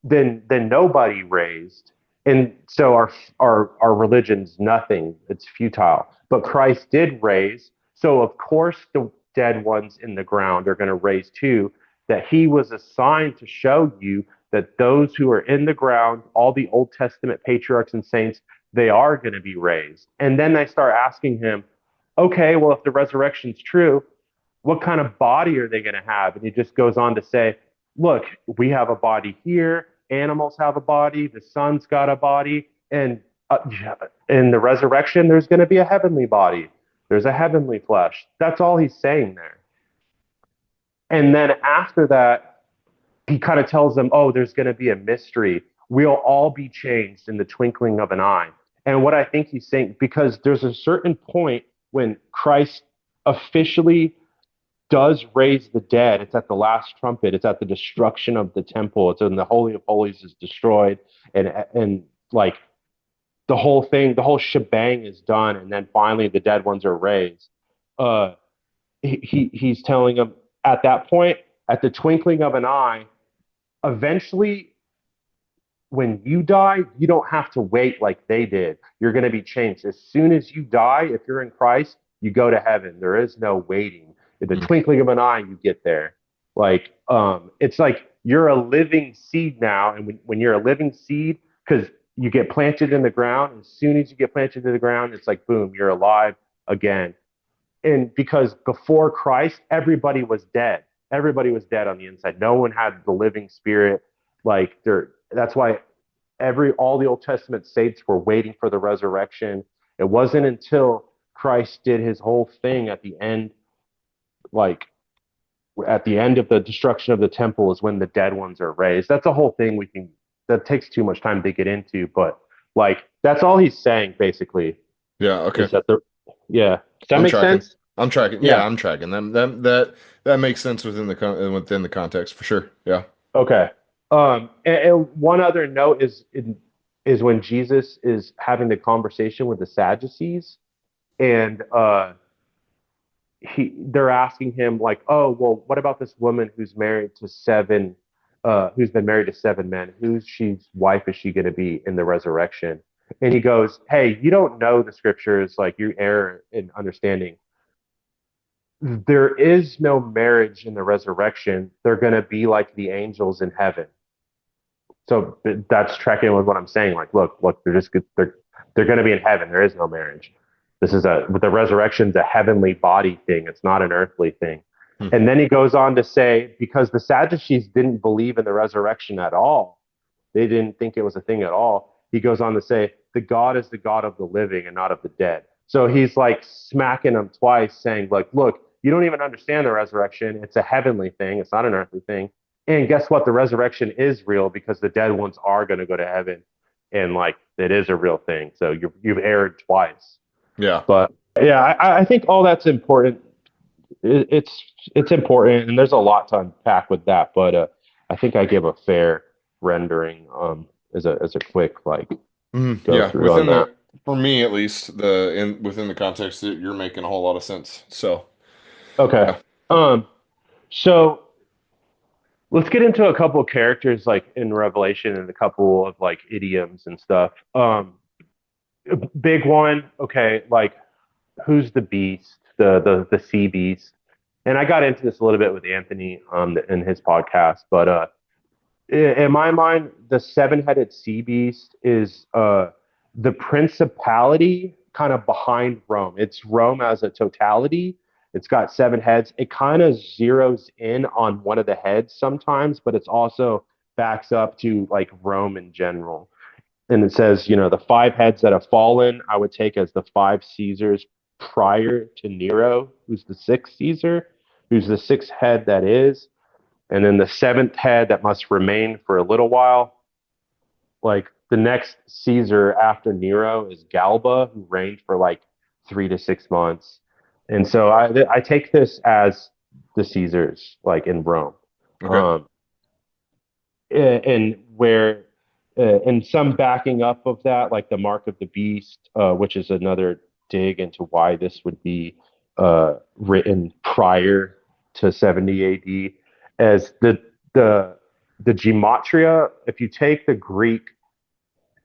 then nobody raised. And so our religion's nothing. It's futile. But Christ did raise. So of course the dead ones in the ground are going to raise too. That he was assigned to show you that those who are in the ground, all the Old Testament patriarchs and saints, they are going to be raised. And then they start asking him, okay, well, if the resurrection's true, what kind of body are they going to have? And he just goes on to say, look, we have a body here. Animals have a body. The sun's got a body. And in the resurrection, there's going to be a heavenly body. There's a heavenly flesh. That's all he's saying there. And then after that, he kind of tells them, oh, there's going to be a mystery. We'll all be changed in the twinkling of an eye. And what I think he's saying, because there's a certain point when Christ officially does raise the dead, it's at the last trumpet, it's at the destruction of the temple, it's when the Holy of Holies is destroyed, and like the whole thing, the whole shebang is done, and then finally the dead ones are raised. He's telling them at that point, at the twinkling of an eye, eventually when you die, you don't have to wait like they did. You're going to be changed. As soon as you die, if you're in Christ, you go to heaven. There is no waiting. In the twinkling of an eye, you get there. Like, it's like you're a living seed now. And when you're a living seed, because you get planted in the ground, as soon as you get planted in the ground, it's like, boom, you're alive again. And because before Christ, everybody was dead. Everybody was dead on the inside. No one had the living spirit. Like that's why all the Old Testament saints were waiting for the resurrection. It wasn't until Christ did his whole thing at the end, like at the end of the destruction of the temple is when the dead ones are raised. That's a whole thing that takes too much time to get into, but like that's all he's saying basically. Yeah. Okay. Yeah. Does that I'm make tracking. sense? I'm tracking. Yeah, Yeah. I'm tracking. That makes sense within the context for sure. Yeah. Okay. And one other note is when Jesus is having the conversation with the Sadducees, and they're asking him like, oh, well, what about this woman who's been married to seven men? Whose wife is she going to be in the resurrection? And he goes, hey, you don't know the scriptures, like you err in understanding. There is no marriage in the resurrection. They're going to be like the angels in heaven. So that's tracking with what I'm saying. Like, look, they're going to be in heaven. There is no marriage. The resurrection's a heavenly body thing. It's not an earthly thing. Hmm. And then he goes on to say, because the Sadducees didn't believe in the resurrection at all, they didn't think it was a thing at all. He goes on to say, the God is the God of the living and not of the dead. So he's like smacking them twice, saying, like, look, you don't even understand the resurrection. It's a heavenly thing. It's not an earthly thing. And guess what? The resurrection is real because the dead ones are going to go to heaven. And like, it is a real thing. So you've erred twice. Yeah. But yeah, I think all that's important. It's important, and there's a lot to unpack with that. But I think I gave a fair rendering as a quick like go Yeah. through on that. For me at least, within the context that you're making a whole lot of sense. So Okay. yeah. So let's get into a couple of characters like in Revelation and a couple of like idioms and stuff. Big one, okay, like who's the beast, the sea beast? And I got into this a little bit with Anthony in his podcast, but In my mind, the seven-headed sea beast is the principality kind of behind Rome. It's Rome as a totality. It's got seven heads. It kind of zeroes in on one of the heads sometimes, but it's also backs up to like Rome in general. And it says, the five heads that have fallen, I would take as the five Caesars prior to Nero, who's the sixth Caesar, who's the sixth head that is. And then the seventh head that must remain for a little while. Like the next Caesar after Nero is Galba, who reigned for like 3 to 6 months. And so I take this as the Caesars, like in Rome. Okay. Um, and where and some backing up of that, like the mark of the beast, which is another dig into why this would be written prior to 70 AD, as the the gematria. If you take the Greek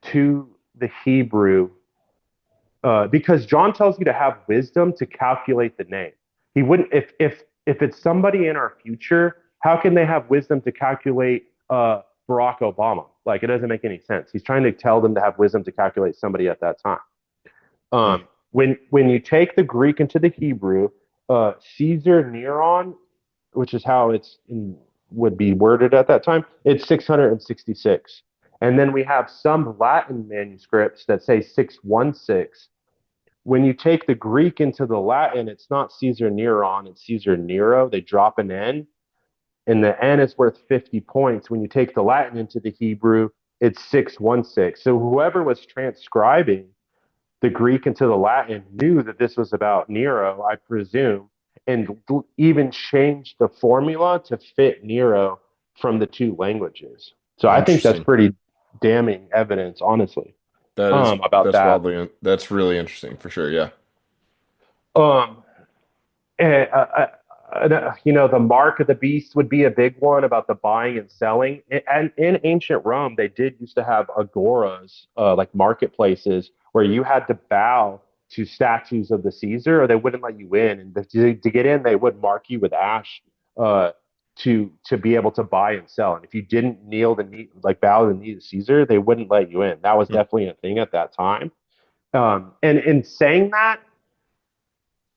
to the Hebrew, because John tells you to have wisdom to calculate the name. He wouldn't if it's somebody in our future. How can they have wisdom to calculate Barack Obama? Like it doesn't make any sense. He's trying to tell them to have wisdom to calculate somebody at that time. Hmm. When you take the Greek into the Hebrew, Caesar Neron, which is how would be worded at that time, it's 666. And then we have some Latin manuscripts that say 616. When you take the Greek into the Latin, it's not Caesar Neron, it's Caesar Nero. They drop an N, and the N is worth 50 points. When you take the Latin into the Hebrew, it's 616. So whoever was transcribing the Greek into the Latin knew that this was about Nero, I presume, and even changed the formula to fit Nero from the two languages. So I think that's Interesting. pretty damning evidence, honestly, about That's that. wildly that's really interesting for sure. Yeah. Um, the mark of the beast would be a big one about the buying and selling. And in ancient Rome, they did used to have agoras, like marketplaces, where you had to bow to statues of the Caesar, or they wouldn't let you in. And to get in, they would mark you with ash uh, to be able to buy and sell. And if you didn't kneel the knee, like bow the knee to Caesar, they wouldn't let you in. That was Hmm. definitely a thing at that time. And in saying that,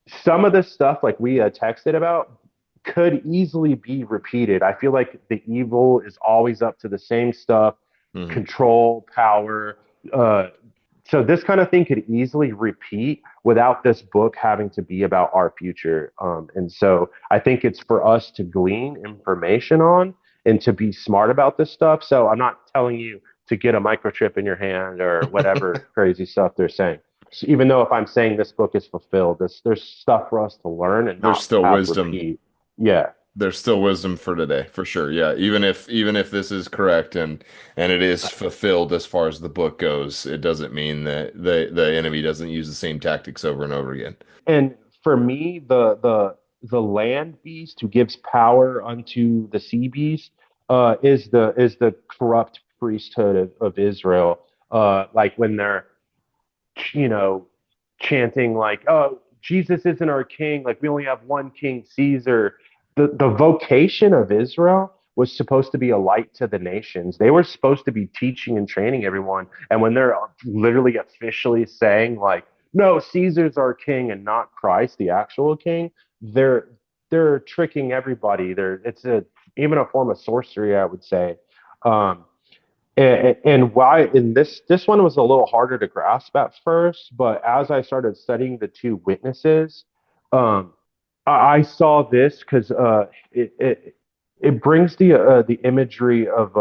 some of the stuff like we texted about could easily be repeated. I feel like the evil is always up to the same stuff, Hmm. control, power. Uh, so this kind of thing could easily repeat without this book having to be about our future. And so I think it's for us to glean information on and to be smart about this stuff. So I'm not telling you to get a microchip in your hand or whatever crazy stuff they're saying. So even though if I'm saying this book is fulfilled, there's stuff for us to learn and There's not still have wisdom. repeat. Yeah. There's still wisdom for today, for sure. Yeah. Even if this is correct and it is fulfilled as far as the book goes, it doesn't mean that the enemy doesn't use the same tactics over and over again. And for me, the land beast who gives power unto the sea beast is the corrupt priesthood of Israel. Like when they're you know, chanting like, "Oh, Jesus isn't our king. Like we only have one king, Caesar." The vocation of Israel was supposed to be a light to the nations. They were supposed to be teaching and training everyone. And when they're literally officially saying like, "No, Caesar's our king and not Christ, the actual king," they're they're tricking everybody. It's a even a form of sorcery, I would say. Um, and why in this one was a little harder to grasp at first, but as I started studying the two witnesses, um, I saw this because it brings the imagery of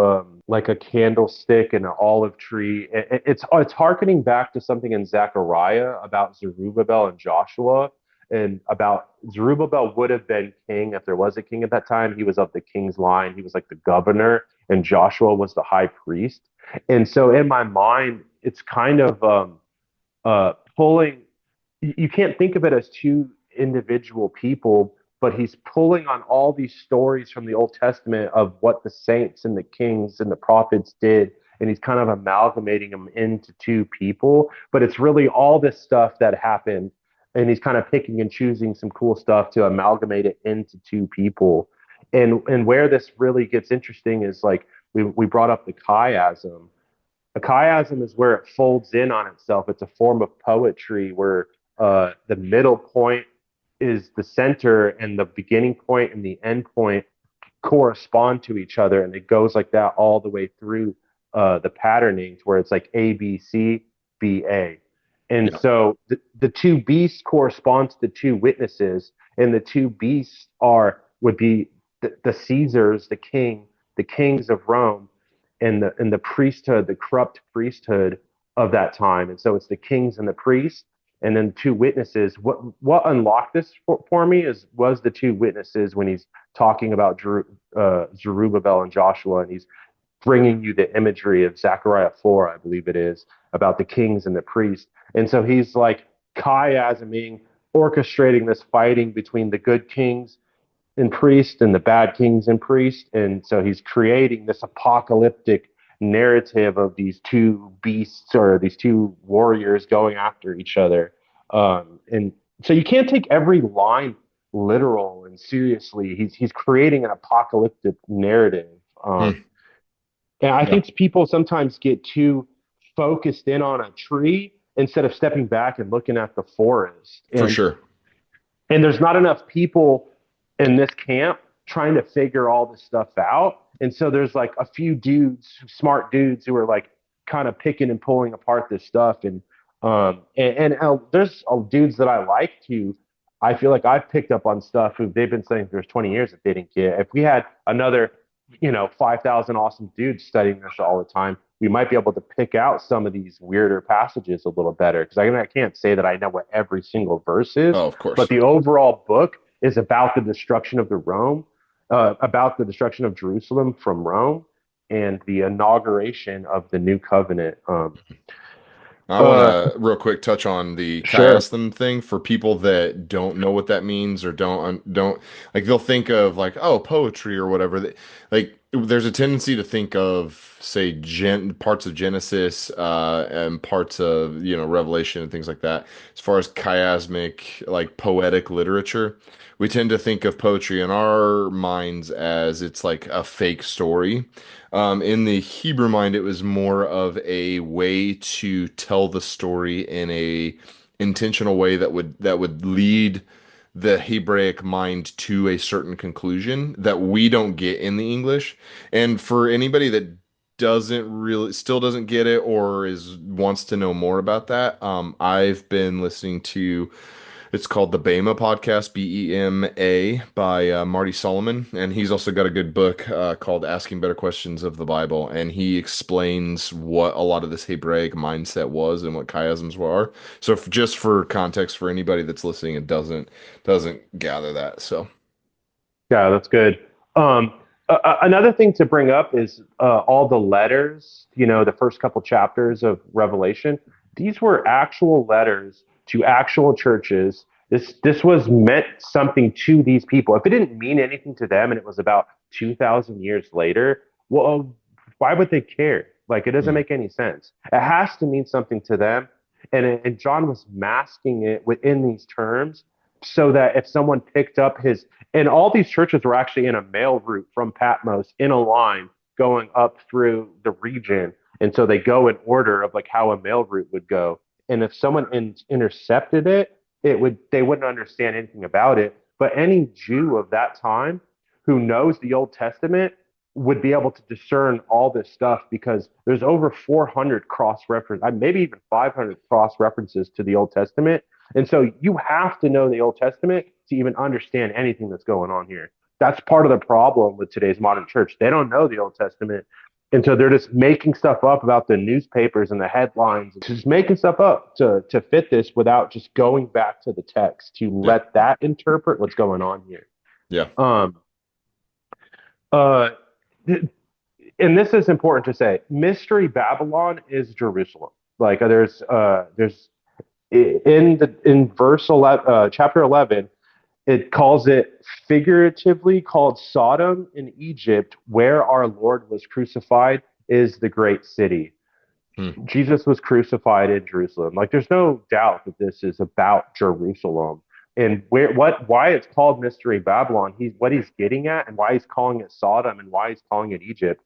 like a candlestick and an olive tree. It's harkening back to something in Zechariah about Zerubbabel and Joshua, and about Zerubbabel would have been king if there was a king at that time. He was of the king's line. He was like the governor, and Joshua was the high priest. And so in my mind, it's kind of pulling. You can't think of it as two individual people, but he's pulling on all these stories from the Old Testament of what the saints and the kings and the prophets did, and he's kind of amalgamating them into two people. But it's really all this stuff that happened, and he's kind of picking and choosing some cool stuff to amalgamate it into two people. And where this really gets interesting is like we brought up the chiasm. A chiasm is where it folds in on itself. It's a form of poetry where the middle point is the center and the beginning point and the end point correspond to each other, and it goes like that all the way through the patternings where it's like A B C B A, and Yeah. so the two beasts corresponds to two witnesses, and the two beasts are would be the Caesars, the kings of Rome, and the priesthood, the corrupt priesthood of that time, and so it's the kings and the priests. And then two witnesses. What unlocked this for me was the two witnesses when he's talking about Zerubbabel and Joshua, and he's bringing you the imagery of Zechariah 4, I believe it is, about the kings and the priests. And so he's like chiasming, orchestrating this fighting between the good kings and priests and the bad kings and priests. And so he's creating this apocalyptic narrative of these two beasts or these two warriors going after each other. And so you can't take every line literal and seriously. He's creating an apocalyptic narrative. Hmm. And I Yeah, think people sometimes get too focused in on a tree instead of stepping back and looking at the forest. for And sure. there's not enough people in this camp trying to figure all this stuff out. And so there's like a few dudes, smart dudes, who are like kind of picking and pulling apart this stuff. And there's dudes that I like to. I feel like I've picked up on stuff who they've been studying for 20 years that they didn't get. If we had another, 5,000 awesome dudes studying this all the time, we might be able to pick out some of these weirder passages a little better. Because I can't say that I know what every single verse is, Oh, of but course. the overall book is about the destruction of about the destruction of Jerusalem from Rome and the inauguration of the new covenant. I want Uh, to real quick touch on the sure. chiasm thing for people that don't know what that means or don't like they'll think of like oh poetry or whatever. Like there's a tendency to think of say parts of Genesis and parts of Revelation and things like that. As far as chiasmic like poetic literature, we tend to think of poetry in our minds as it's like a fake story. In the Hebrew mind, it was more of a way to tell the story in a intentional way that would lead the Hebraic mind to a certain conclusion that we don't get in the English. And for anybody that still doesn't get it or is wants to know more about that, I've been listening to it's called the Bema podcast, Bema, by Marty Solomon, and he's also got a good book called Asking Better Questions of the Bible, and he explains what a lot of this Hebraic mindset was and what chiasms were. So, just for context, for anybody that's listening and doesn't gather that, so Yeah, that's good. Another thing to bring up is all the letters, the first couple chapters of Revelation. These were actual letters to actual churches. This was meant something to these people. If it didn't mean anything to them and it was about 2,000 years later, well, why would they care? Like, it doesn't mm, make any sense. It has to mean something to them. And John was masking it within these terms so that if someone picked up his and all these churches were actually in a mail route from Patmos in a line going up through the region. And so they go in order of like how a mail route would go. And if someone intercepted it, they wouldn't understand anything about it. But any Jew of that time who knows the Old Testament would be able to discern all this stuff because there's over 400 cross reference, maybe even 500 cross references to the Old Testament. And so you have to know the Old Testament to even understand anything that's going on here. That's part of the problem with today's modern church. They don't know the Old Testament. And so they're just making stuff up about the newspapers and the headlines, just making stuff up to fit this without just going back to the text to yeah, let that interpret what's going on here. yeah, Um, uh, and this is important to say. Mystery Babylon is Jerusalem. Like there's in verse 11, chapter 11, it calls it figuratively called Sodom in Egypt, where our Lord was crucified, is the great city. hmm, Jesus was crucified in Jerusalem. Like there's no doubt that this is about Jerusalem. And why it's called Mystery Babylon, what he's getting at and why he's calling it Sodom and why he's calling it Egypt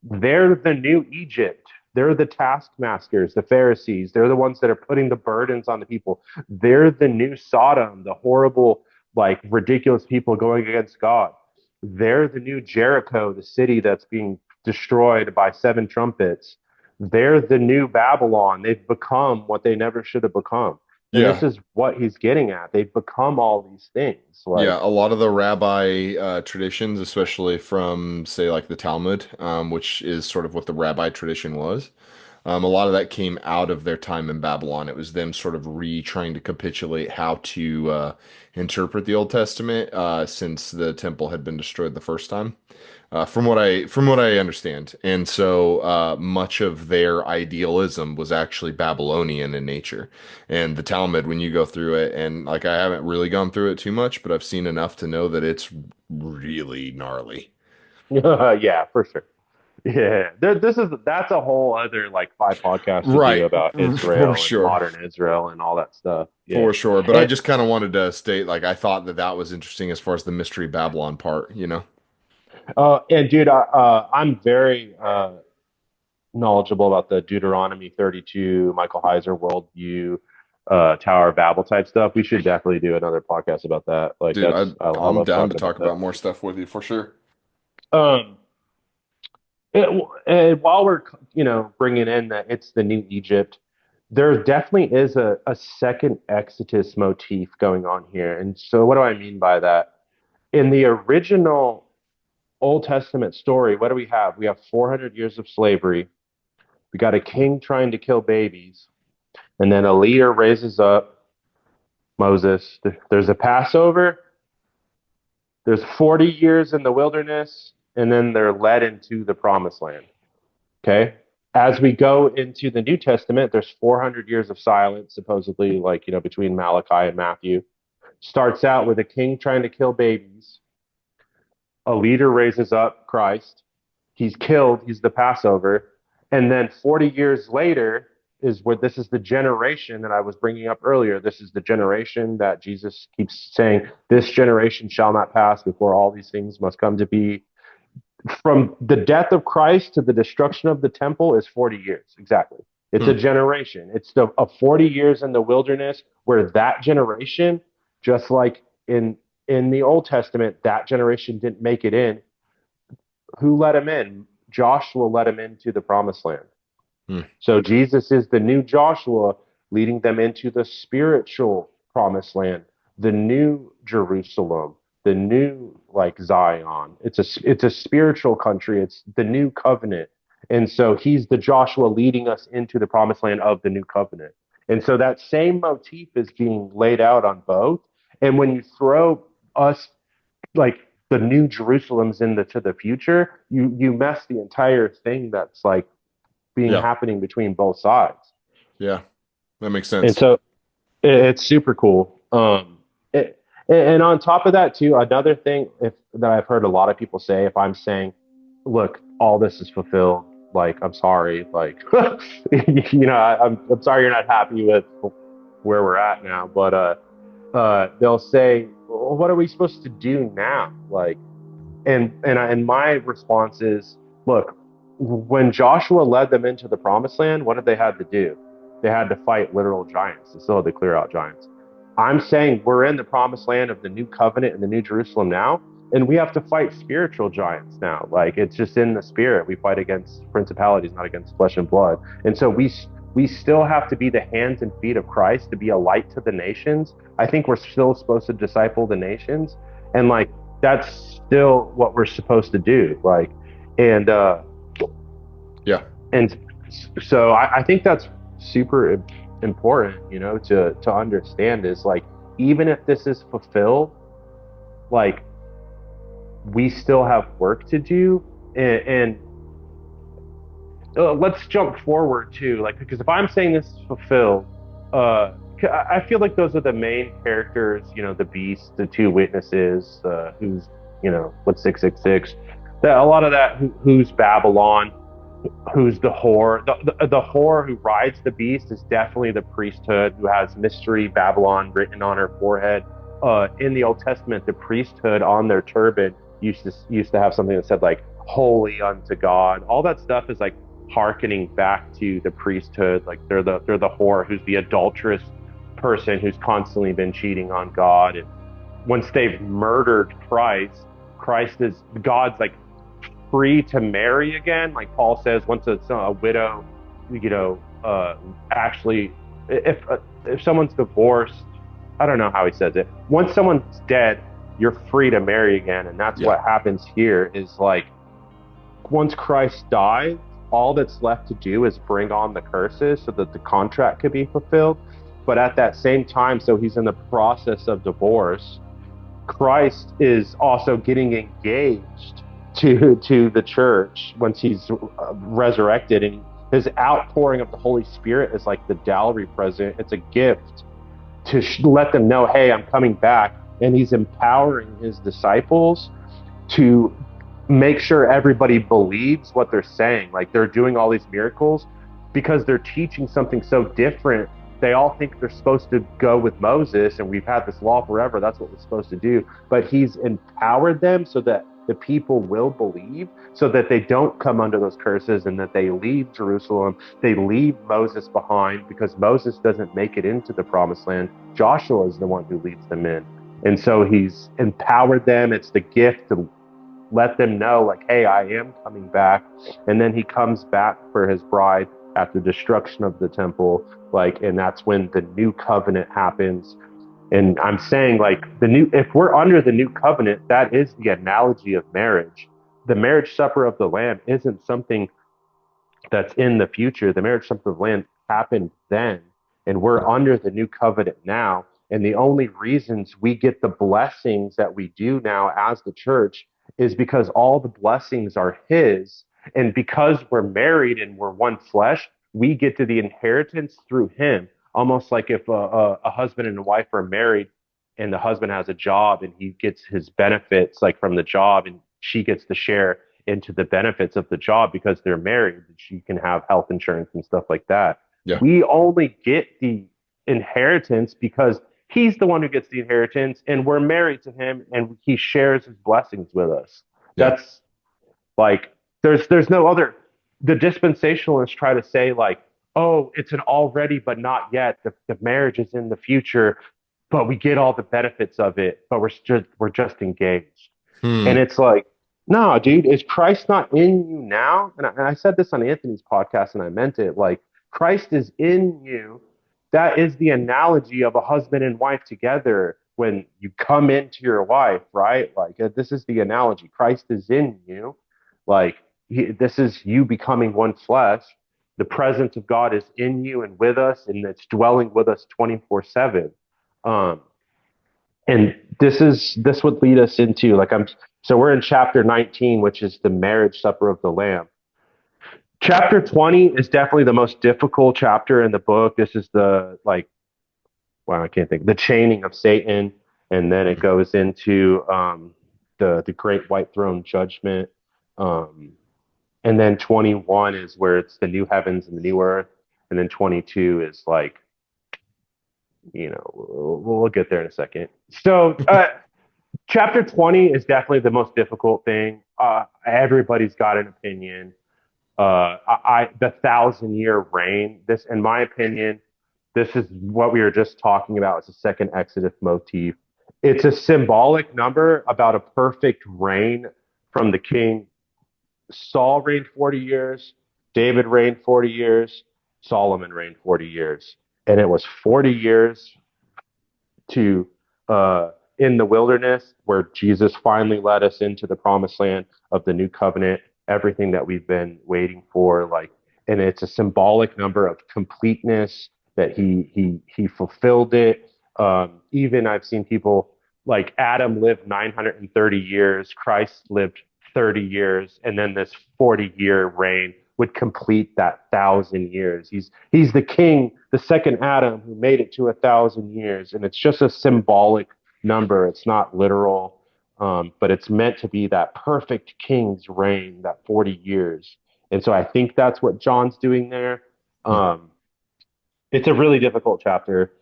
They're the new Egypt. They're the taskmasters, the Pharisees. They're the ones that are putting the burdens on the people. They're the new Sodom, the horrible, like ridiculous people going against God. They're the new Jericho, the city that's being destroyed by seven trumpets. They're the new Babylon. They've become what they never should have become. And this Yeah. is what he's getting at. They've become all these things. Yeah, Like, a lot of the rabbi traditions, especially from, say, like the Talmud, which is sort of what the rabbi tradition was, a lot of that came out of their time in Babylon. It was them sort of trying to capitulate how to interpret the Old Testament since the temple had been destroyed the first time. From what I understand, and so much of their idealism was actually Babylonian in nature. And the Talmud, when you go through it, and like I haven't really gone through it too much, but I've seen enough to know that it's really gnarly. yeah, for sure. Yeah, that's a whole other like five podcasts to do Right, about for Israel and sure. modern Israel and all that stuff. Yeah, For sure. But I and just kind of wanted to state, like, I thought that that was interesting as far as the Mystery Babylon part, you know? and dude, I'm very knowledgeable about the Deuteronomy 32, Michael Heiser worldview, Tower of Babel type stuff. We should definitely do another podcast about that. Like Dude, I I'm love down to talking talk about that. about more stuff with you for sure. Um, and while we're bringing in that it's the new Egypt, there definitely is a second Exodus motif going on here. And so, what do I mean by that? In the original Old Testament story, what do we have? We have 400 years of slavery. We got a king trying to kill babies, and then a leader raises up Moses. There's a Passover. There's 40 years in the wilderness, and then they're led into the promised land. Okay. As we go into the New Testament, there's 400 years of silence, supposedly, like, between Malachi and Matthew. Starts out with a king trying to kill babies. A leader raises up Christ. He's killed. He's the Passover. And then 40 years later is where this is the generation that I was bringing up earlier. This is the generation that Jesus keeps saying, this generation shall not pass before all these things must come to be. From the death of Christ to the destruction of the temple is 40 years. Exactly. It's a Hmm. generation. It's a 40 years in the wilderness where that generation, just like in the Old Testament, that generation didn't make it in. Who let him in? Joshua let him into the promised land. Hmm. So Jesus is the new Joshua leading them into the spiritual promised land, the new Jerusalem, the new like Zion. It's a spiritual country. It's the new covenant. And so he's the Joshua leading us into the promised land of the new covenant. And so that same motif is being laid out on both. And when you throw us like the new Jerusalems to the future, you mess the entire thing that's like being Yeah. happening between both sides. Yeah. That makes And sense. so it's super cool. And on top of that too, another thing that I've heard a lot of people say, if I'm saying, look, all this is fulfilled, like I'm sorry, like I'm sorry you're not happy with where we're at now, but they'll say, well, what are we supposed to do now? Like, and my response is, look, when Joshua led them into the promised land, what did they have to do? They had to fight literal giants. They still had to clear out giants. I'm saying we're in the promised land of the new covenant and the new Jerusalem now, and we have to fight spiritual giants now. Like it's just in the spirit. We fight against principalities, not against flesh and blood. And so we still have to be the hands and feet of Christ to be a light to the nations. I think we're still supposed to disciple the nations, and like that's still what we're supposed to do. Like, and Yeah. and so I think that's super important, to understand is like even if this is fulfilled, like we still have work to do, and let's jump forward too, like because if I'm saying this is fulfilled, I feel like those are the main characters, the beast, the two witnesses, who's what's 666, that a lot of that who's Babylon, who's the whore. The whore who rides the beast is definitely the priesthood who has mystery Babylon written on her forehead. In the Old Testament, the priesthood on their turban used to have something that said like holy unto God. All that stuff is like hearkening back to the priesthood. Like they're the whore who's the adulterous person who's constantly been cheating on God. And once they've murdered Christ, Christ is God's like free to marry again. Like Paul says, once a widow, you know, actually, if someone's divorced, I don't know how he says it. Once someone's dead, you're free to marry again, and that's Yeah. what happens here. Is like once Christ dies, all that's left to do is bring on the curses so that the contract could be fulfilled. But at that same time, so he's in the process of divorce. Christ is also getting engaged to the church once he's resurrected, and his outpouring of the Holy Spirit is like the dowry present. It's a gift to let them know, hey, I'm coming back, and he's empowering his disciples to make sure everybody believes what they're saying. Like they're doing all these miracles because they're teaching something so different. They all think they're supposed to go with Moses, and we've had this law forever. That's what we're supposed to do. But he's empowered them so that the people will believe, so that they don't come under those curses and that they leave Jerusalem. They leave Moses behind because Moses doesn't make it into the promised land. Joshua is the one who leads them in. And so he's empowered them. It's the gift to let them know, like, hey, I am coming back. And then he comes back for his bride at the destruction of the temple. Like, and that's when the new covenant happens. And I'm saying, like, if we're under the new covenant, that is the analogy of marriage. The marriage supper of the Lamb isn't something that's in the future. The marriage supper of the Lamb happened then, and we're under the new covenant now. And the only reasons we get the blessings that we do now as the church is because all the blessings are His. And because we're married and we're one flesh, we get to the inheritance through Him. Almost like if a husband and a wife are married and the husband has a job and he gets his benefits like from the job, and she gets to share into the benefits of the job because they're married. She can have health insurance and stuff like that. Yeah. We only get the inheritance because he's the one who gets the inheritance, and we're married to him, and he shares his blessings with us. Yeah. That's like there's no other. The dispensationalists try to say like, oh, it's an already but not yet. The marriage is in the future, but we get all the benefits of it, but we're just engaged. And Hmm. it's like, no, dude, is Christ not in you now? And I said this on Anthony's podcast, and I meant it. Like, Christ is in you. That is the analogy of a husband and wife together when you come into your wife, right? Like, this is the analogy. Christ is in you. Like, this is you becoming one flesh. The presence of God is in you and with us, and it's dwelling with us 24/7. Um, and this would lead us into like so we're in chapter 19, which is the marriage supper of the Lamb. Chapter 20 is definitely the most difficult chapter in the book. This is the like, well, I can't think, the chaining of Satan, and then it goes into the great white throne judgment. Um, and then 21 is where it's the new heavens and the new earth, and then 22 is like, we'll get there in a second. So chapter 20 is definitely the most difficult thing. Everybody's got an opinion. The 1,000-year reign. This, in my opinion, this is what we were just talking about. It's a second Exodus motif. It's a symbolic number about a perfect reign from the king. Saul reigned 40 years. David reigned 40 years. Solomon reigned 40 years. And it was 40 years to in the wilderness where Jesus finally led us into the promised land of the new covenant, everything that we've been waiting for. Like, and it's a symbolic number of completeness that he fulfilled it. Even I've seen people like Adam lived 930 years, Christ lived 30 years, and then this 40-year reign would complete that 1,000 years. He's the king, the second Adam, who made it to 1,000 years, and it's just a symbolic number. It's not literal, but it's meant to be that perfect king's reign, that 40 years. And so I think that's what John's doing there. Um, it's a really difficult chapter.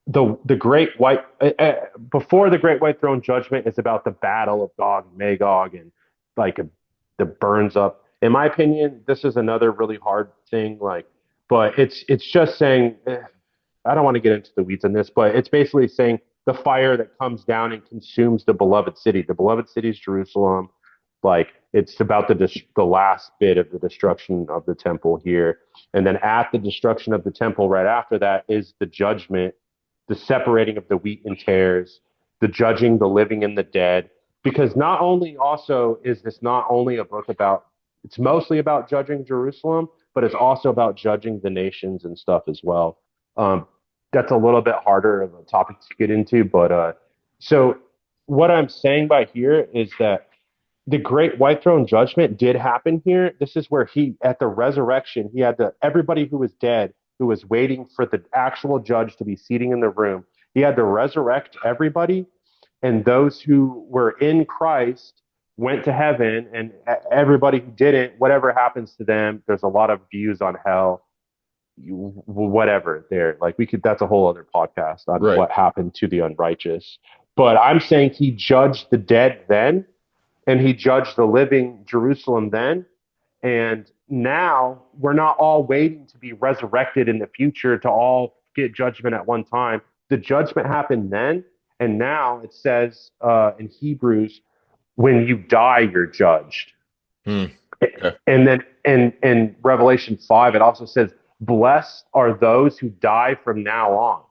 The great white before the great white throne judgment is about the battle of Gog and Magog, and like that burns up. In my opinion, this is another really hard thing. Like, but it's just saying. I don't want to get into the weeds on this, but it's basically saying the fire that comes down and consumes the beloved city. The beloved city is Jerusalem. Like it's about the last bit of the destruction of the temple here, and then at the destruction of the temple, right after that is the judgment, the separating of the wheat and tares, the judging the living and the dead. Because not only also is this not only a book about, it's mostly about judging Jerusalem, but it's also about judging the nations and stuff as well. Um, that's a little bit harder of a topic to get into, but so what I'm saying by here is that the great white throne judgment did happen here. This is where he, at the resurrection, he had everybody who was dead, who was waiting for the actual judge to be seating in the room. He had to resurrect everybody, and those who were in Christ went to heaven, and everybody who didn't, whatever happens to them, there's a lot of views on hell, whatever there. Like we could, that's a whole other podcast on Right. what happened to the unrighteous. But I'm saying he judged the dead then, and he judged the living Jerusalem then. And now we're not all waiting to be resurrected in the future to all get judgment at one time. The judgment happened then. And now it says in Hebrews, when you die, you're judged. Hmm. Okay. And then in Revelation 5, it also says, blessed are those who die from now on.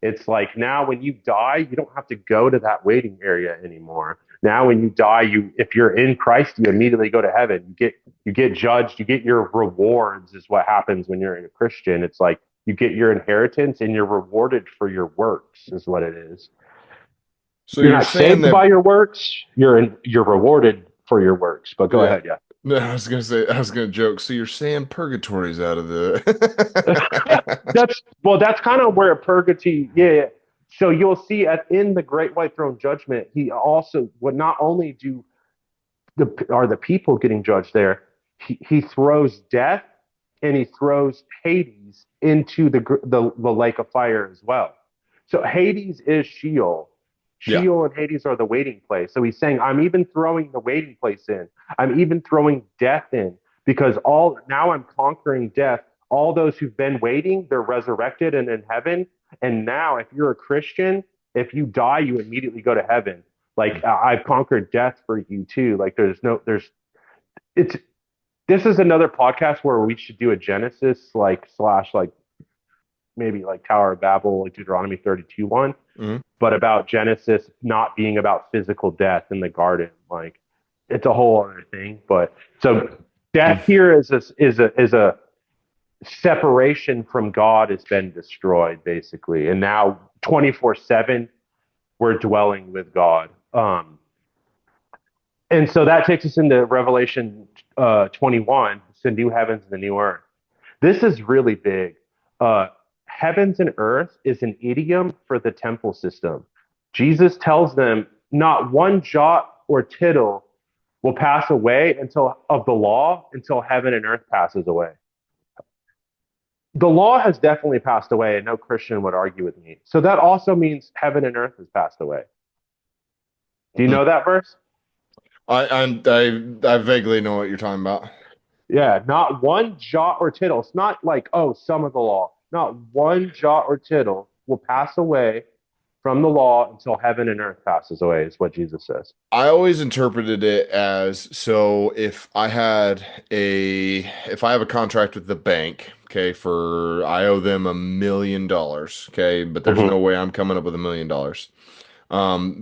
It's like now when you die, you don't have to go to that waiting area anymore. Now when you die, if you're in Christ, you immediately go to heaven. You get judged, you get your rewards is what happens when you're a Christian. It's like you get your inheritance and you're rewarded for your works, is what it is. So You're you're not saying saved that, by your works, you're rewarded for your works. But go yeah. ahead, yeah. No, I was gonna say, I was gonna joke. So you're saying purgatory's out of the. That's kind of where purgatory, yeah, yeah. So you'll see in the Great White Throne Judgment, he also would not only do are the people getting judged there, he throws death and he throws Hades into the lake of fire as well. So Hades is Sheol. Yeah. Sheol and Hades are the waiting place. So he's saying, I'm even throwing the waiting place in. I'm even throwing death in because all now I'm conquering death. All those who've been waiting, they're resurrected and in heaven. And now, if you're a Christian, if you die, you immediately go to heaven. Like I've conquered death for you too. Like it's this is another podcast where we should do a Genesis like slash like maybe like Tower of Babel, like Deuteronomy 32 one, Mhm. but about Genesis not being about physical death in the garden. Like it's a whole other thing. But so death here is a separation from God has been destroyed basically, and now 24/7 we're dwelling with God. And so that takes us into Revelation 21. It's the new heavens and the new earth. This is really big. Uh, Heavens and earth is an idiom for the temple system. Jesus tells them not one jot or tittle will pass away until of the law until heaven and earth passes away. The law has definitely passed away, and no Christian would argue with me. So that also means heaven and earth has passed away. Do you Hmm. know that verse? I vaguely know what you're talking about. Yeah, not one jot or tittle. It's not like, oh, some of the law. Not one jot or tittle will pass away from the law until heaven and earth passes away, is what Jesus says. I always interpreted it as so if I have a contract with the bank, okay, for I owe them $1 million, okay, but there's Hmm. no way I'm coming up with $1 million.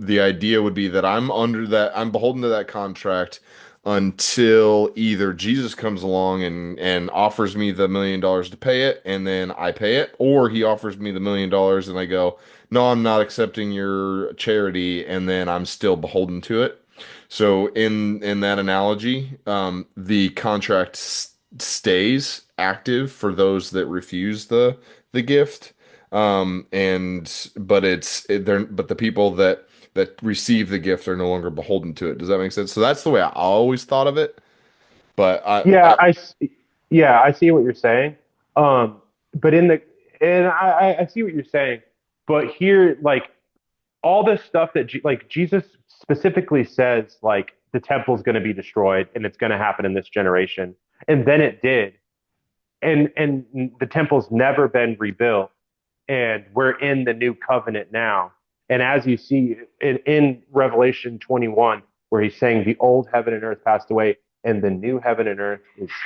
The idea would be that I'm beholden to that contract until either Jesus comes along and offers me the $1 million to pay it, and then I pay it, or he offers me the $1 million and I go, no, I'm not accepting your charity, and then I'm still beholden to it. So in that analogy, the contract stays active for those that refuse the gift. And but but the people that receive the gift are no longer beholden to it. Does that make sense? So that's the way I always thought of it. But Yeah, yeah, I see what you're saying. But and I see what you're saying. But here, like all this stuff that like Jesus specifically says, like the temple's going to be destroyed and it's going to happen in this generation. And then it did. And the temple's never been rebuilt. And we're in the new covenant now. And as you see in Revelation 21, where he's saying the old heaven and earth passed away and the new heaven and earth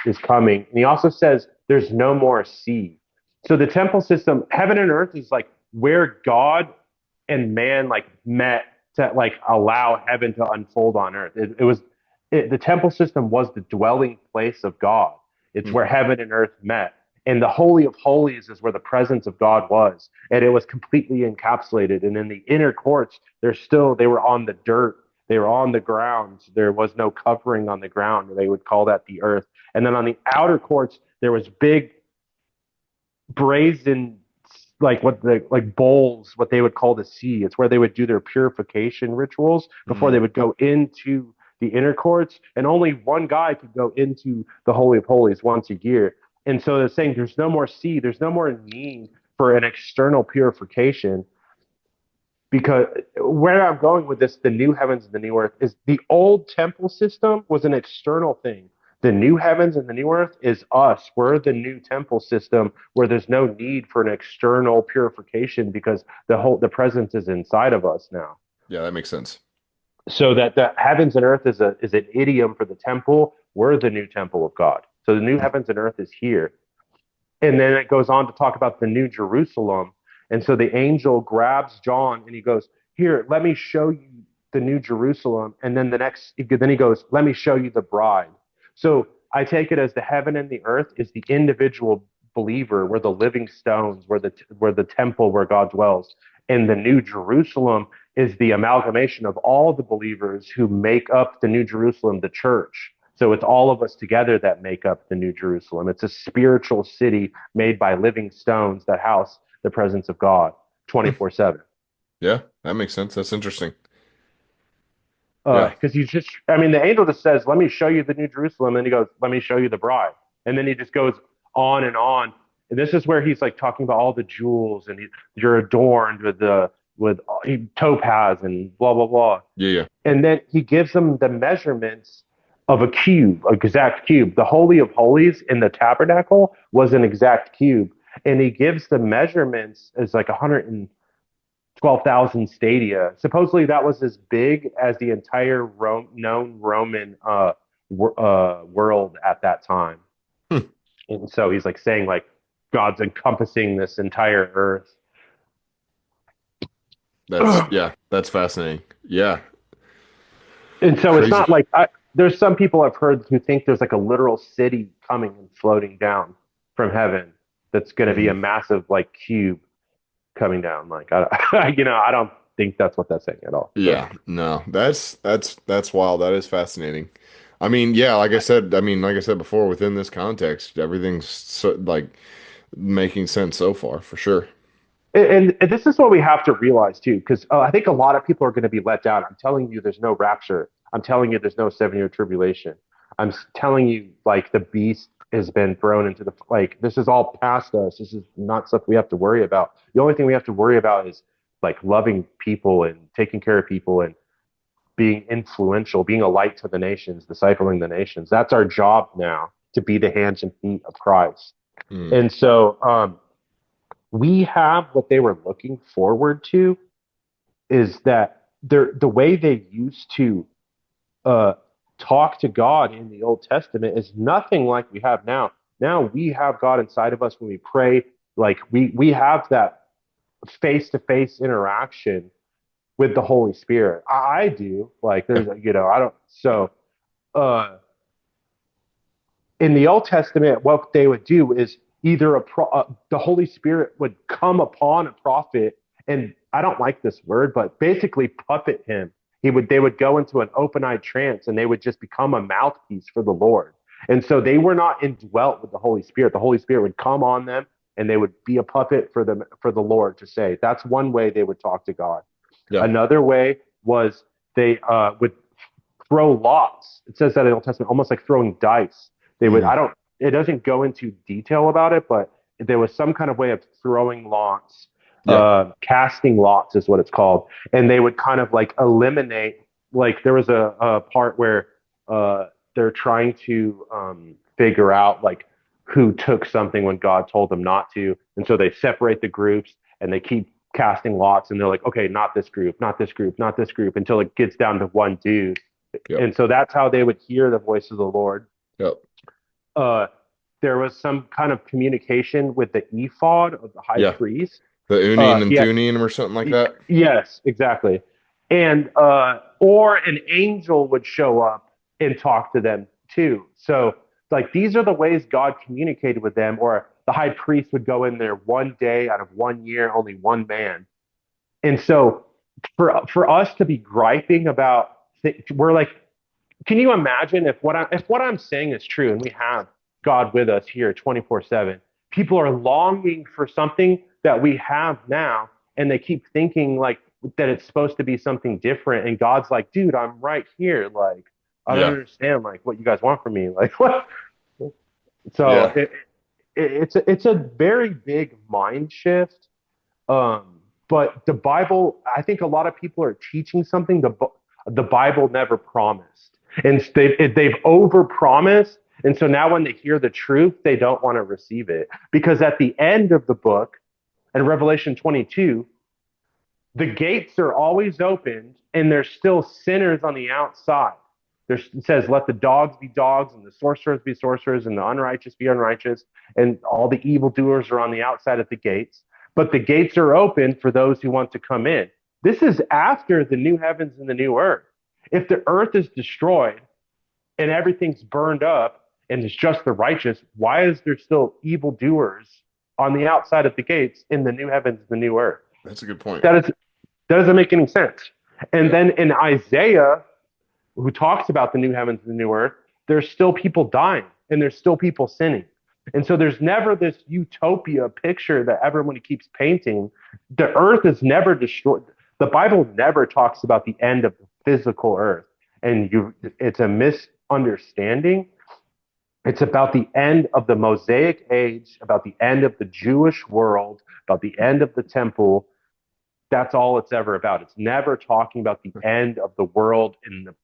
is coming. And he also says there's no more sea. So the temple system, heaven and earth is like where God and man like met to like allow heaven to unfold on earth. The temple system was the dwelling place of God. It's Hmm. where heaven and earth met. And the Holy of Holies is where the presence of God was. And it was completely encapsulated. And in the inner courts, they were on the dirt. They were on the ground. There was no covering on the ground. They would call that the earth. And then on the outer courts, there was big brazen, like bowls, what they would call the sea. It's where they would do their purification rituals before they Hmm. would go into the inner courts. And only one guy could go into the Holy of Holies once a year. And so they're saying there's no more sea, there's no more need for an external purification. Because where I'm going with this, the new heavens and the new earth, is the old temple system was an external thing. The new heavens and the new earth is us. We're the new temple system where there's no need for an external purification because the presence is inside of us now. Yeah, that makes sense. So that the heavens and earth is an idiom for the temple. We're the new temple of God. So the new heavens and earth is here. And then it goes on to talk about the new Jerusalem. And so the angel grabs John and he goes, "Here, let me show you the new Jerusalem." And then then he goes, "Let me show you the bride." So I take it as the heaven and the earth is the individual believer. We're the living stones, we're the temple where God dwells. And the new Jerusalem is the amalgamation of all the believers who make up the new Jerusalem, the church. So it's all of us together that make up the New Jerusalem. It's a spiritual city made by living stones that house the presence of God Hmm. 24/7. Yeah, that makes sense. That's interesting. Yeah. Because I mean, the angel just says, "Let me show you the New Jerusalem." And he goes, "Let me show you the bride." And then he just goes on and on. And this is where he's like talking about all the jewels and you're adorned with topaz and blah, blah, blah. Yeah, yeah. And then he gives them the measurements of a cube, an exact cube. The Holy of Holies in the tabernacle was an exact cube. And he gives the measurements as like 112,000 stadia. Supposedly that was as big as the entire known Roman world at that time. Hmm. And so he's like saying like God's encompassing this entire earth. Yeah, that's fascinating. Yeah, And so it's crazy. not like there's some people I've heard who think there's like a literal city coming and floating down from heaven that's going to be a Hmm. massive like cube coming down. Like I don't think that's what that's saying at all. So Yeah, no, that's wild. That is fascinating. I mean, yeah, like I said before, within this context, everything's so, like making sense so far, for sure. and this is what we have to realize too, because I think a lot of people are going to be let down. I'm telling you, there's no rapture. I'm telling you, there's no 7 year tribulation. Telling you, like the beast has been thrown into the like. This is all past us. This is not stuff we have to worry about. The only thing we have to worry about is like loving people and taking care of people and being influential, being a light to the nations, discipling the nations. That's our job now to be the hands and feet of Christ. Hmm. And so we have what they were looking forward to is that the way they used to uh, talk to God in the Old Testament is nothing like we have now. Now we have God inside of us when we pray. Like we have that face to face interaction with the Holy Spirit. I do. Like Yeah. I don't. So uh, in the Old Testament, what they would do is either the Holy Spirit would come upon a prophet, and I don't like this word, but basically puppet him. They would go into an open-eyed trance, and they would just become a mouthpiece for the Lord. And so they were not indwelt with the Holy Spirit. The Holy Spirit would come on them, and they would be a puppet for the Lord to say. That's one way they would talk to God. Yeah. Another way was they would throw lots. It says that in the Old Testament, almost like throwing dice. They would, Hmm. I don't, it doesn't go into detail about it, but there was some kind of way of throwing lots, Yeah. casting lots is what it's called. And they would kind of like eliminate. like there was a part where they're trying to figure out like who took something when God told them not to, and so they separate the groups and they keep casting lots, and they're like, okay, not this group, not this group, not this group, until it gets down to one dude, Yep. and so that's how they would hear the voice of the Lord. Yep. uh, there was some kind of communication with the ephod of the high Yeah. priest. The Unim and He had, Thunim or something like that. yes, exactly. And or an angel would show up and talk to them too. So like these are the ways God communicated with them, or the high priest would go in there one day out of 1 year, only one man. And so for us to be griping about, we're like, can you imagine if what I'm saying is true and we have God with us here 24/7? People are longing for something that we have now, and they keep thinking like that it's supposed to be something different. And God's like, dude, I'm right here. Like, I don't Yeah. understand like what you guys want from me. Like, what? So Yeah. it's a very big mind shift. But the Bible, I think a lot of people are teaching something the Bible never promised, and they've overpromised, and so now when they hear the truth, they don't want to receive it because at the end of the book, in Revelation 22, the gates are always opened, and there's still sinners on the outside. It says, "Let the dogs be dogs, and the sorcerers be sorcerers, and the unrighteous be unrighteous, and all the evildoers are on the outside at the gates. But the gates are open for those who want to come in." This is after the new heavens and the new earth. If the earth is destroyed and everything's burned up and it's just the righteous, why is there still evildoers on the outside of the gates in the new heavens and the new earth? That's a good point. That is that doesn't make any sense. And Yeah. then in Isaiah, who talks about the new heavens and the new earth, there's still people dying and there's still people sinning. And so there's never this utopia picture that everyone keeps painting. The earth is never destroyed. The Bible never talks about the end of the physical earth. And it's a misunderstanding. It's about the end of the Mosaic age, about the end of the Jewish world, about the end of the temple. That's all it's ever about. It's never talking about the end of the world in the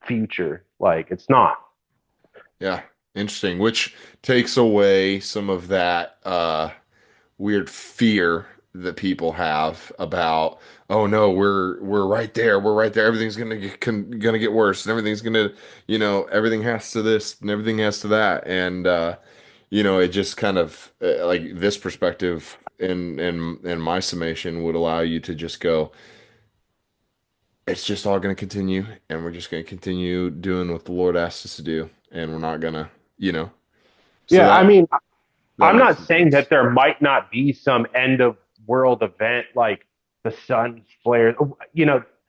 future. Like it's not. Yeah. Interesting. Which takes away some of that weird fear that people have about, oh no, we're right there. We're right there. Everything's gonna get worse, and everything's gonna, everything has to this and everything has to that, and it just kind of like this perspective in my summation would allow you to just go, it's just all going to continue, and we're just going to continue doing what the Lord asked us to do, and we're not gonna, you know. So Yeah, I that mean, that I'm makes not some saying sense. that there might not be some end of world event like the sun flares.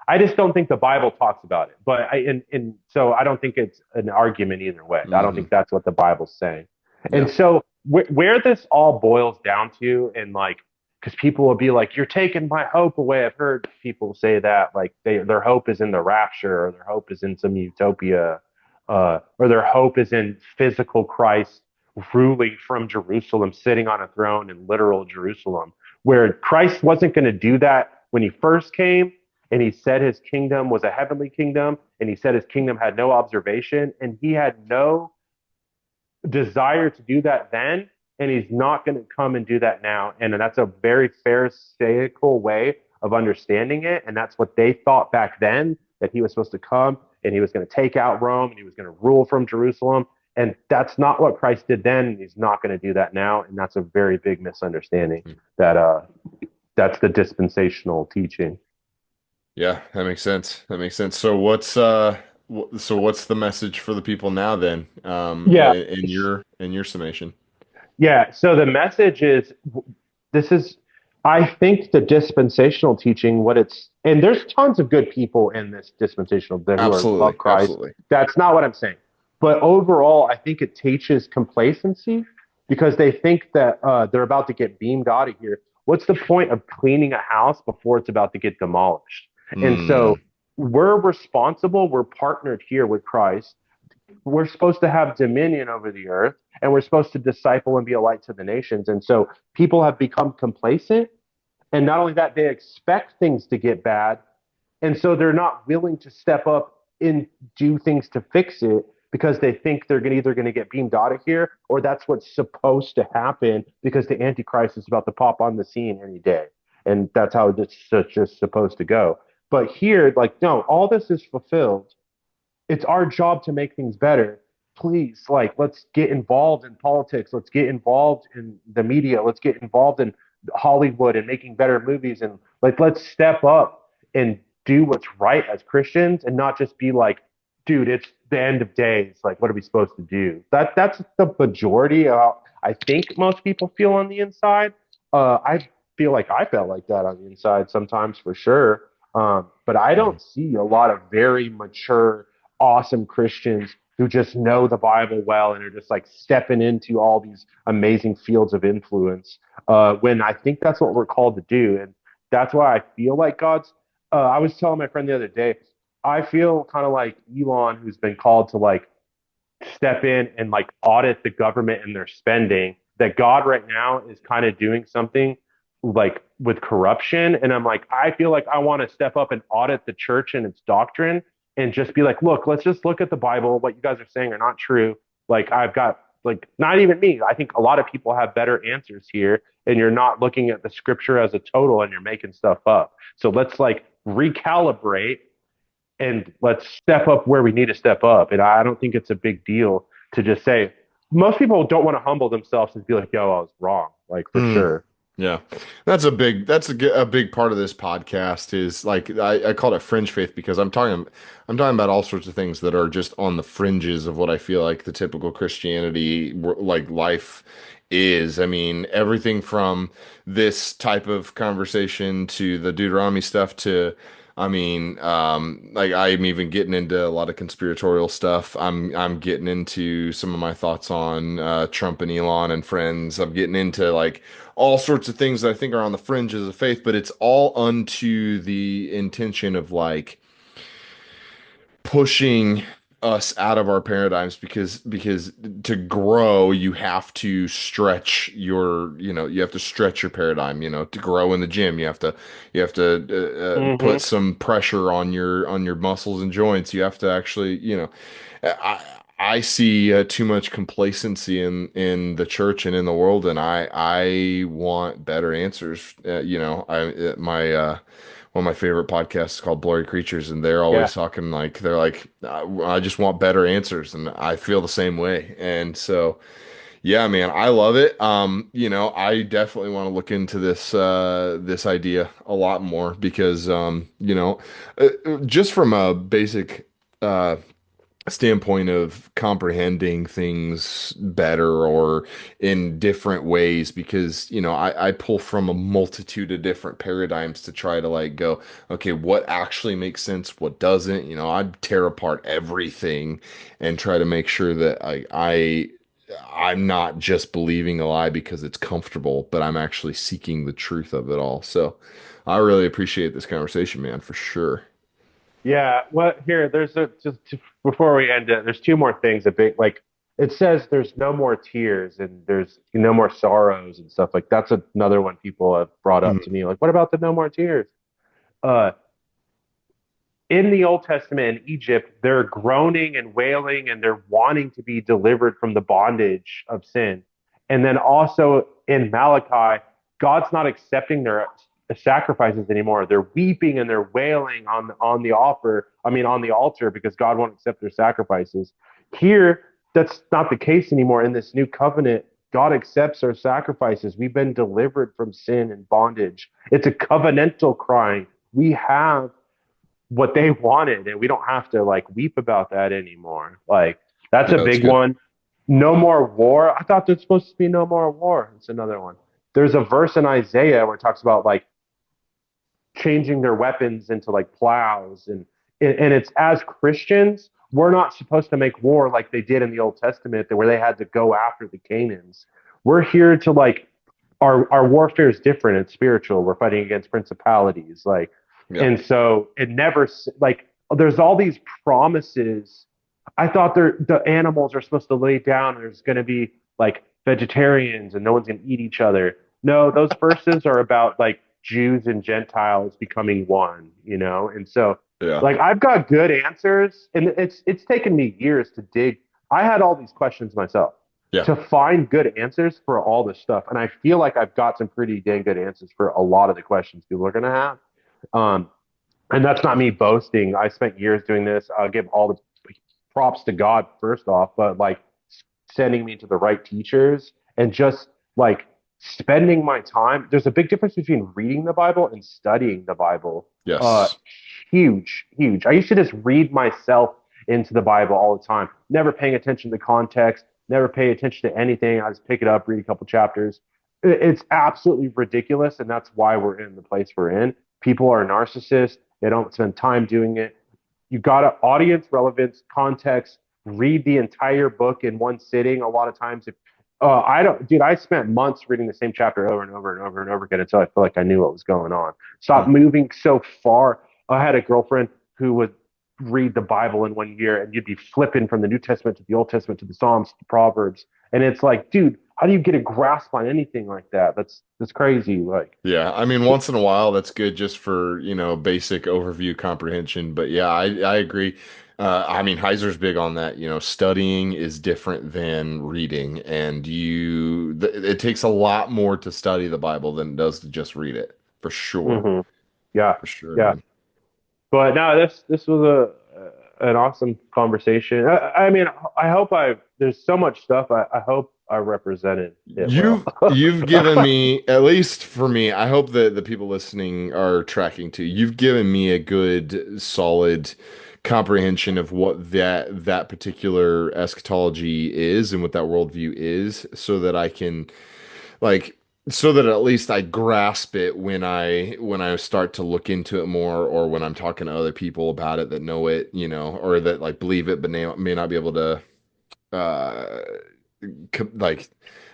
I just don't think the Bible talks about it. But and so I don't think it's an argument either way. I don't Hmm. think that's what the Bible's saying. And Yeah. so where this all boils down to, and like, because people will be like, "You're taking my hope away." I've heard people say that, like their hope is in the rapture, or their hope is in some utopia, or their hope is in physical Christ ruling from Jerusalem, sitting on a throne in literal Jerusalem, where Christ wasn't going to do that when he first came. And he said his kingdom was a heavenly kingdom. And he said his kingdom had no observation. And he had no desire to do that then. And he's not going to come and do that now. And that's a very pharisaical way of understanding it. And that's what they thought back then, that he was supposed to come and he was going to take out Rome and he was going to rule from Jerusalem. And that's not what Christ did then. And he's not going to do that now. And that's a very big misunderstanding that that's the dispensational teaching. Yeah, that makes sense. That makes sense. So what's the message for the people now then, Yeah. in your summation? Yeah. So the message is this is, I think the dispensational teaching, what it's, and there's tons of good people in this dispensational who are love Absolutely. Christ. Absolutely. That's not what I'm saying. But overall, I think it teaches complacency because they think that they're about to get beamed out of here. What's the point of cleaning a house before it's about to get demolished? And so Mm, we're responsible. We're partnered here with Christ. We're supposed to have dominion over the earth, and we're supposed to disciple and be a light to the nations. And so people have become complacent, and not only that, they expect things to get bad, And so they're not willing to step up and do things to fix it because they think they're either going to get beamed out of here or that's what's supposed to happen because the Antichrist is about to pop on the scene any day. And that's how it's just supposed to go. But here, like, no, all this is fulfilled. It's our job to make things better. Please, like, let's get involved in politics. Let's get involved in the media. Let's get involved in Hollywood and making better movies. And like, let's step up and do what's right as Christians and not just be like, dude, it's the end of days. Like, what are we supposed to do? That's the majority. I think most people feel on the inside. I feel like I felt like that on the inside sometimes for sure. But I don't see a lot of very mature awesome Christians who just know the Bible well and are just like stepping into all these amazing fields of influence. When I think that's what we're called to do, and that's why I feel like God's. I was telling my friend the other day, I feel kind of like Elon, who's been called to like step in and like audit the government and their spending. That God right now is kind of doing something like with corruption. And I'm like, I feel like I want to step up and audit the church and its doctrine and just be like, look, let's just look at the Bible. What you guys are saying are not true. Like, I've got, like, not even me. I think a lot of people have better answers here. And you're not looking at the scripture as a total and you're making stuff up. So let's like recalibrate and let's step up where we need to step up. And I don't think it's a big deal to just say, most people don't want to humble themselves and be like, yo, I was wrong, like for Mm. sure. Yeah, that's a big part of this podcast is like I call it fringe faith because I'm talking about all sorts of things that are just on the fringes of what I feel like the typical Christianity like life is. I mean, everything from this type of conversation to the Deuteronomy stuff to I mean, like I'm even getting into a lot of conspiratorial stuff. I'm getting into some of my thoughts on Trump and Elon and friends. I'm getting into like all sorts of things that I think are on the fringes of faith, but it's all unto the intention of like pushing us out of our paradigms because to grow you have to stretch your you have to stretch your paradigm to grow in the gym you have to put Hmm. some pressure on your muscles and joints you have to actually I see too much complacency in the church and in the world and I want better answers I my one of my favorite podcasts is called Blurry Creatures, and they're Yeah. always talking like they're like, I just want better answers, and I feel the same way. And so, yeah, man, I love it. I definitely want to look into this idea a lot more because just from a basic standpoint of comprehending things better or in different ways because I pull from a multitude of different paradigms to try to like go okay what actually makes sense what doesn't I tear apart everything and try to make sure that I'm not just believing a lie because it's comfortable but I'm actually seeking the truth of it all so I really appreciate this conversation man for sure. Yeah. Well, here, before we end it, there's two more things. A big, like, it says there's no more tears and there's no more sorrows and stuff. Like, that's another one people have brought up to me. Like, what about the no more tears? Uh, in the Old Testament in Egypt, they're groaning and wailing and they're wanting to be delivered from the bondage of sin. And then also in Malachi, God's not accepting their sacrifices anymore. They're weeping and they're wailing on the on the altar because God won't accept their sacrifices. Here, that's not the case anymore. In this new covenant, God accepts our sacrifices. We've been delivered from sin and bondage. It's a covenantal crying. We have what they wanted and we don't have to like weep about that anymore. Like that's Yeah, a that's big good. one. No more war. I thought there's supposed to be no more war. It's another one. There's a verse in Isaiah where it talks about like changing their weapons into like plows and it's as Christians we're not supposed to make war like they did in the Old Testament where they had to go after the Canaans. We're here to like our warfare is different. It's spiritual. We're fighting against principalities, like, Yeah. and so it never like there's all these promises. I thought the animals are supposed to lay down. And there's going to be like vegetarians and no one's going to eat each other. No, those verses are about like Jews and Gentiles becoming one, and so Yeah. like I've got good answers, and it's taken me years to dig. I had all these questions myself Yeah. to find good answers for all this stuff, and I feel like I've got some pretty dang good answers for a lot of the questions people are going to have. Um, and that's not me boasting. I spent years doing this. I'll give all the props to God first off, but like sending me to the right teachers and just like spending my time. There's a big difference between reading the Bible and studying the Bible. Uh, Yes. Huge, huge. I used to just read myself into the Bible all the time, never paying attention to context, never pay attention to anything. I just pick it up, read a couple chapters. It's absolutely ridiculous, and that's why we're in the place we're in. People are narcissists. They don't spend time doing it. You got to audience relevance, context, read the entire book in one sitting. A lot of times, if I don't, dude, I spent months reading the same chapter over and over and over and over again until I feel like I knew what was going on. Stop Hmm. moving so far. I had a girlfriend who would read the Bible in one year, and you'd be flipping from the New Testament to the Old Testament to the Psalms to the Proverbs, and it's like, dude, how do you get a grasp on anything like that? That's crazy. Like, Yeah, I mean, once in a while, that's good just for, basic overview comprehension. But yeah, I agree. I mean, Heiser's big on that. Studying is different than reading, and it takes a lot more to study the Bible than it does to just read it, for sure. mhm. Yeah, For sure, yeah. man. But no, this was an awesome conversation. I mean, I hope there's so much stuff. I hope I represented it well. You've given me, at least for me, I hope that the people listening are tracking too. You've given me a good, solid comprehension of what that particular eschatology is and what that worldview is, so that I can like so that at least I grasp it when I start to look into it more, or when I'm talking to other people about it that know it, or that like believe it but may not be able to uh like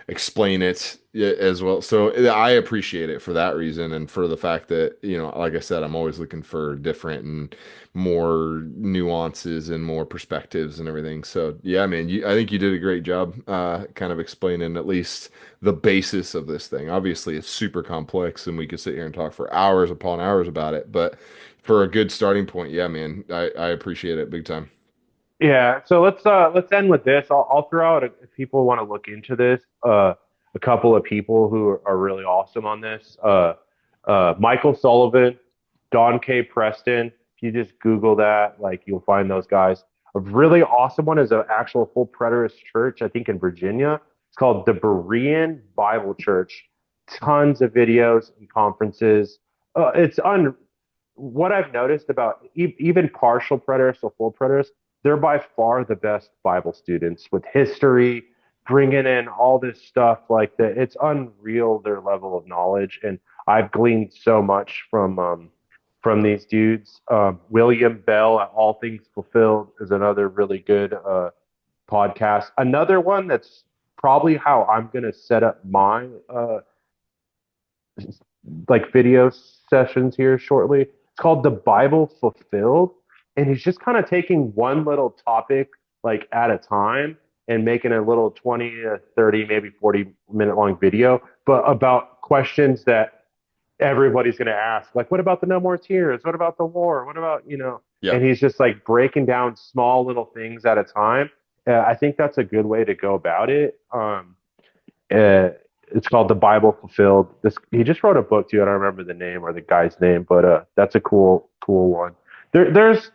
explain it as well. So I appreciate it for that reason, and for the fact that, like I said, I'm always looking for different and more nuances and more perspectives and everything. So yeah, man, I think you did a great job kind of explaining at least the basis of this thing. Obviously, it's super complex and we could sit here and talk for hours upon hours about it, but for a good starting point, yeah, man, I appreciate it big time. Yeah, so let's end with this. I'll throw out if people want to look into this. A couple of people who are really awesome on this. Michael Sullivan, Don K. Preston. If you just Google that, like you'll find those guys. A really awesome one is an actual full preterist church, I think in Virginia. It's called the Berean Bible Church. Tons of videos and conferences. It's un What I've noticed about even partial preterists or full preterists, they're by far the best Bible students with history, bringing in all this stuff like that. It's unreal their level of knowledge, and I've gleaned so much from these dudes. William Bell at All Things Fulfilled is another really good podcast. Another one that's probably how I'm going to set up my like video sessions here shortly. It's called The Bible Fulfilled. And he's just kind of taking one little topic like at a time and making a little 20 to 30, maybe 40-minute long video, but about questions that everybody's going to ask. Like, what about the no more tears? What about the war? What about, Yeah. and he's just like breaking down small little things at a time. I think that's a good way to go about it. Uh, it's called The Bible Fulfilled. This He just wrote a book too. I don't remember the name or the guy's name, but that's a cool one. There's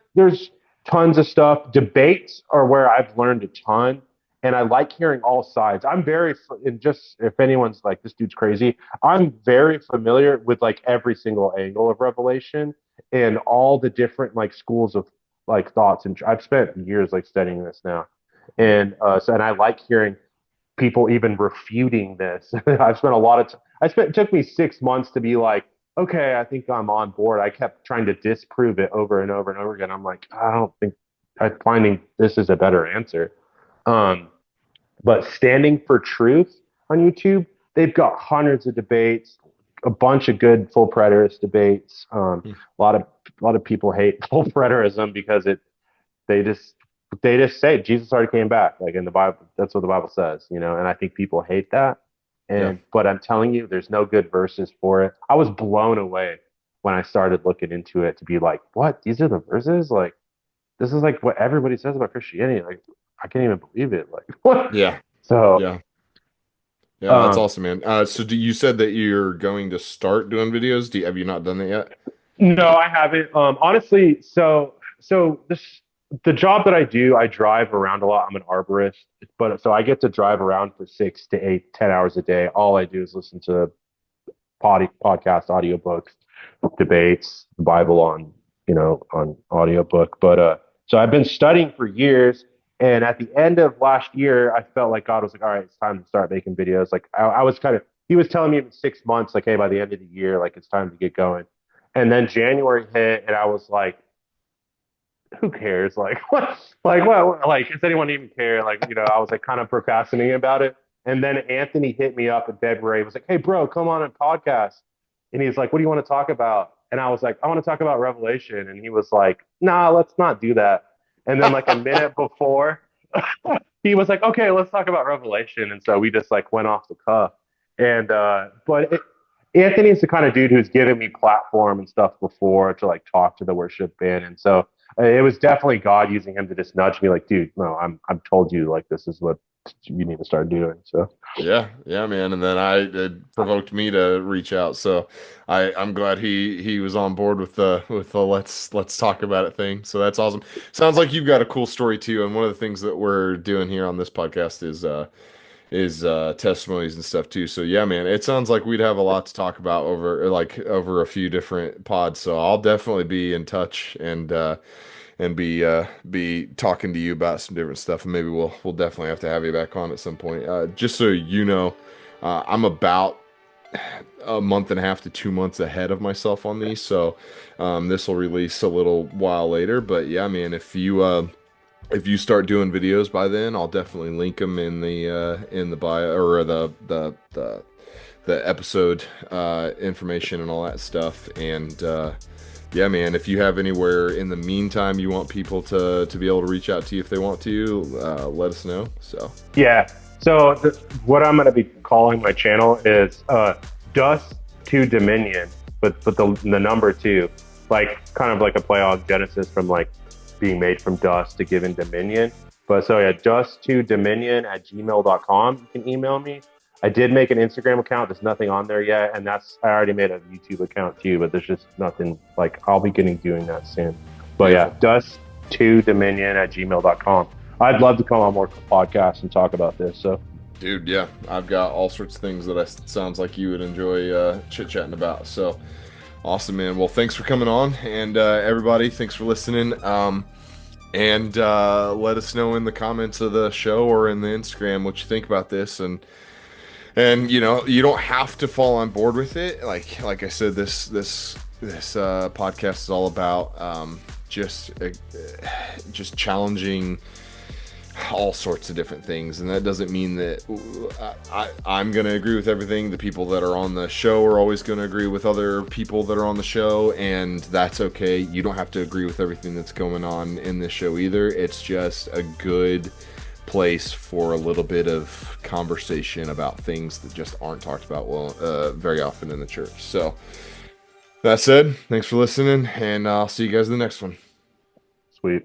tons of stuff. Debates are where I've learned a ton, and I like hearing all sides. And just if anyone's like this dude's crazy, I'm very familiar with like every single angle of Revelation and all the different like schools of like thoughts. And I've spent years like studying this now, and I like hearing people even refuting this. I've spent a lot of time. It took me 6 months to be like, okay, I think I'm on board. I kept trying to disprove it over and over and over again. I'm like, I don't think I'm finding this is a better answer. Um, but Standing for Truth on YouTube, they've got hundreds of debates, a bunch of good full preterist debates. A lot of people hate full preterism because they just they just say Jesus already came back, like in the Bible. That's what the Bible says, and I think people hate that. Yeah. but I'm telling you, there's no good verses for it. I was blown away when I started looking into it to be like, what? These are the verses? Like, this is like what everybody says about Christianity. Like, I can't even believe it. Like, what? Yeah. So, Yeah. Yeah, that's um, awesome, man. So you said that you're going to start doing videos? Have you not done that yet? no, I haven't. Honestly, the job that I do, I drive around a lot. I'm an arborist, but so I get to drive around for 6 to 8, 10 hours a day. All I do is listen to podcast, audiobooks, debates, the Bible on, on audiobook. But so I've been studying for years. And at the end of last year, I felt like God was like, all right, it's time to start making videos. Like I was he was telling me in 6 months, like, hey, by the end of the year, like it's time to get going. And then January hit and I was like, who cares? Like, what? Like, what? Like, does anyone even care? Like, I was like kind of procrastinating about it. And then Anthony hit me up in February. He was like, hey, bro, come on a podcast. And he's like, what do you want to talk about? And I was like, I want to talk about Revelation. And he was like, nah, let's not do that. And then like a minute before, he was like, okay, let's talk about Revelation. And so we just like went off the cuff. But Anthony's the kind of dude who's given me platform and stuff before to like talk to the worship band. And so it was definitely God using him to just nudge me, like, dude, no, I've told you, like, this is what you need to start doing. So Yeah, yeah, man. And then it provoked me to reach out. So I'm glad he was on board with the let's talk about it thing. So that's awesome. Sounds like you've got a cool story too. And one of the things that we're doing here on this podcast is testimonies and stuff too. So yeah, man, it sounds like we'd have a lot to talk about over a few different pods. So I'll definitely be in touch and be talking to you about some different stuff, and maybe we'll definitely have to have you back on at some point. Just so you know, I'm about a month and a half to 2 months ahead of myself on these, so this will release a little while later. But yeah, man, if you start doing videos by then, I'll definitely link them in the bio or the episode information and all that stuff. And yeah, man, if you have anywhere in the meantime you want people to be able to reach out to you if they want to, let us know. So yeah. So what I'm going to be calling my channel is Dust to Dominion, but the number two, like kind of like a play on Genesis from like being made from dust to given dominion. But so yeah, dust2dominion@gmail.com. You can email me. I did make an Instagram account. There's nothing on there yet, and I already made a YouTube account too. But there's just nothing. Like I'll be doing that soon. But yeah, beautiful. dust2dominion@gmail.com. I'd love to come on more podcasts and talk about this. So Dude, yeah, I've got all sorts of things that sounds like you would enjoy chit-chatting about. So awesome, man. Well, thanks for coming on, and everybody, thanks for listening. And let us know in the comments of the show or in the Instagram what you think about this. And you don't have to fall on board with it. Like I said, this podcast is all about just challenging all sorts of different things, and that doesn't mean that I'm going to agree with everything. The people that are on the show are always going to agree with other people that are on the show, and that's okay. You don't have to agree with everything that's going on in this show either. It's just a good place for a little bit of conversation about things that just aren't talked about very often in the church. So that said, thanks for listening, and I'll see you guys in the next one. sweet.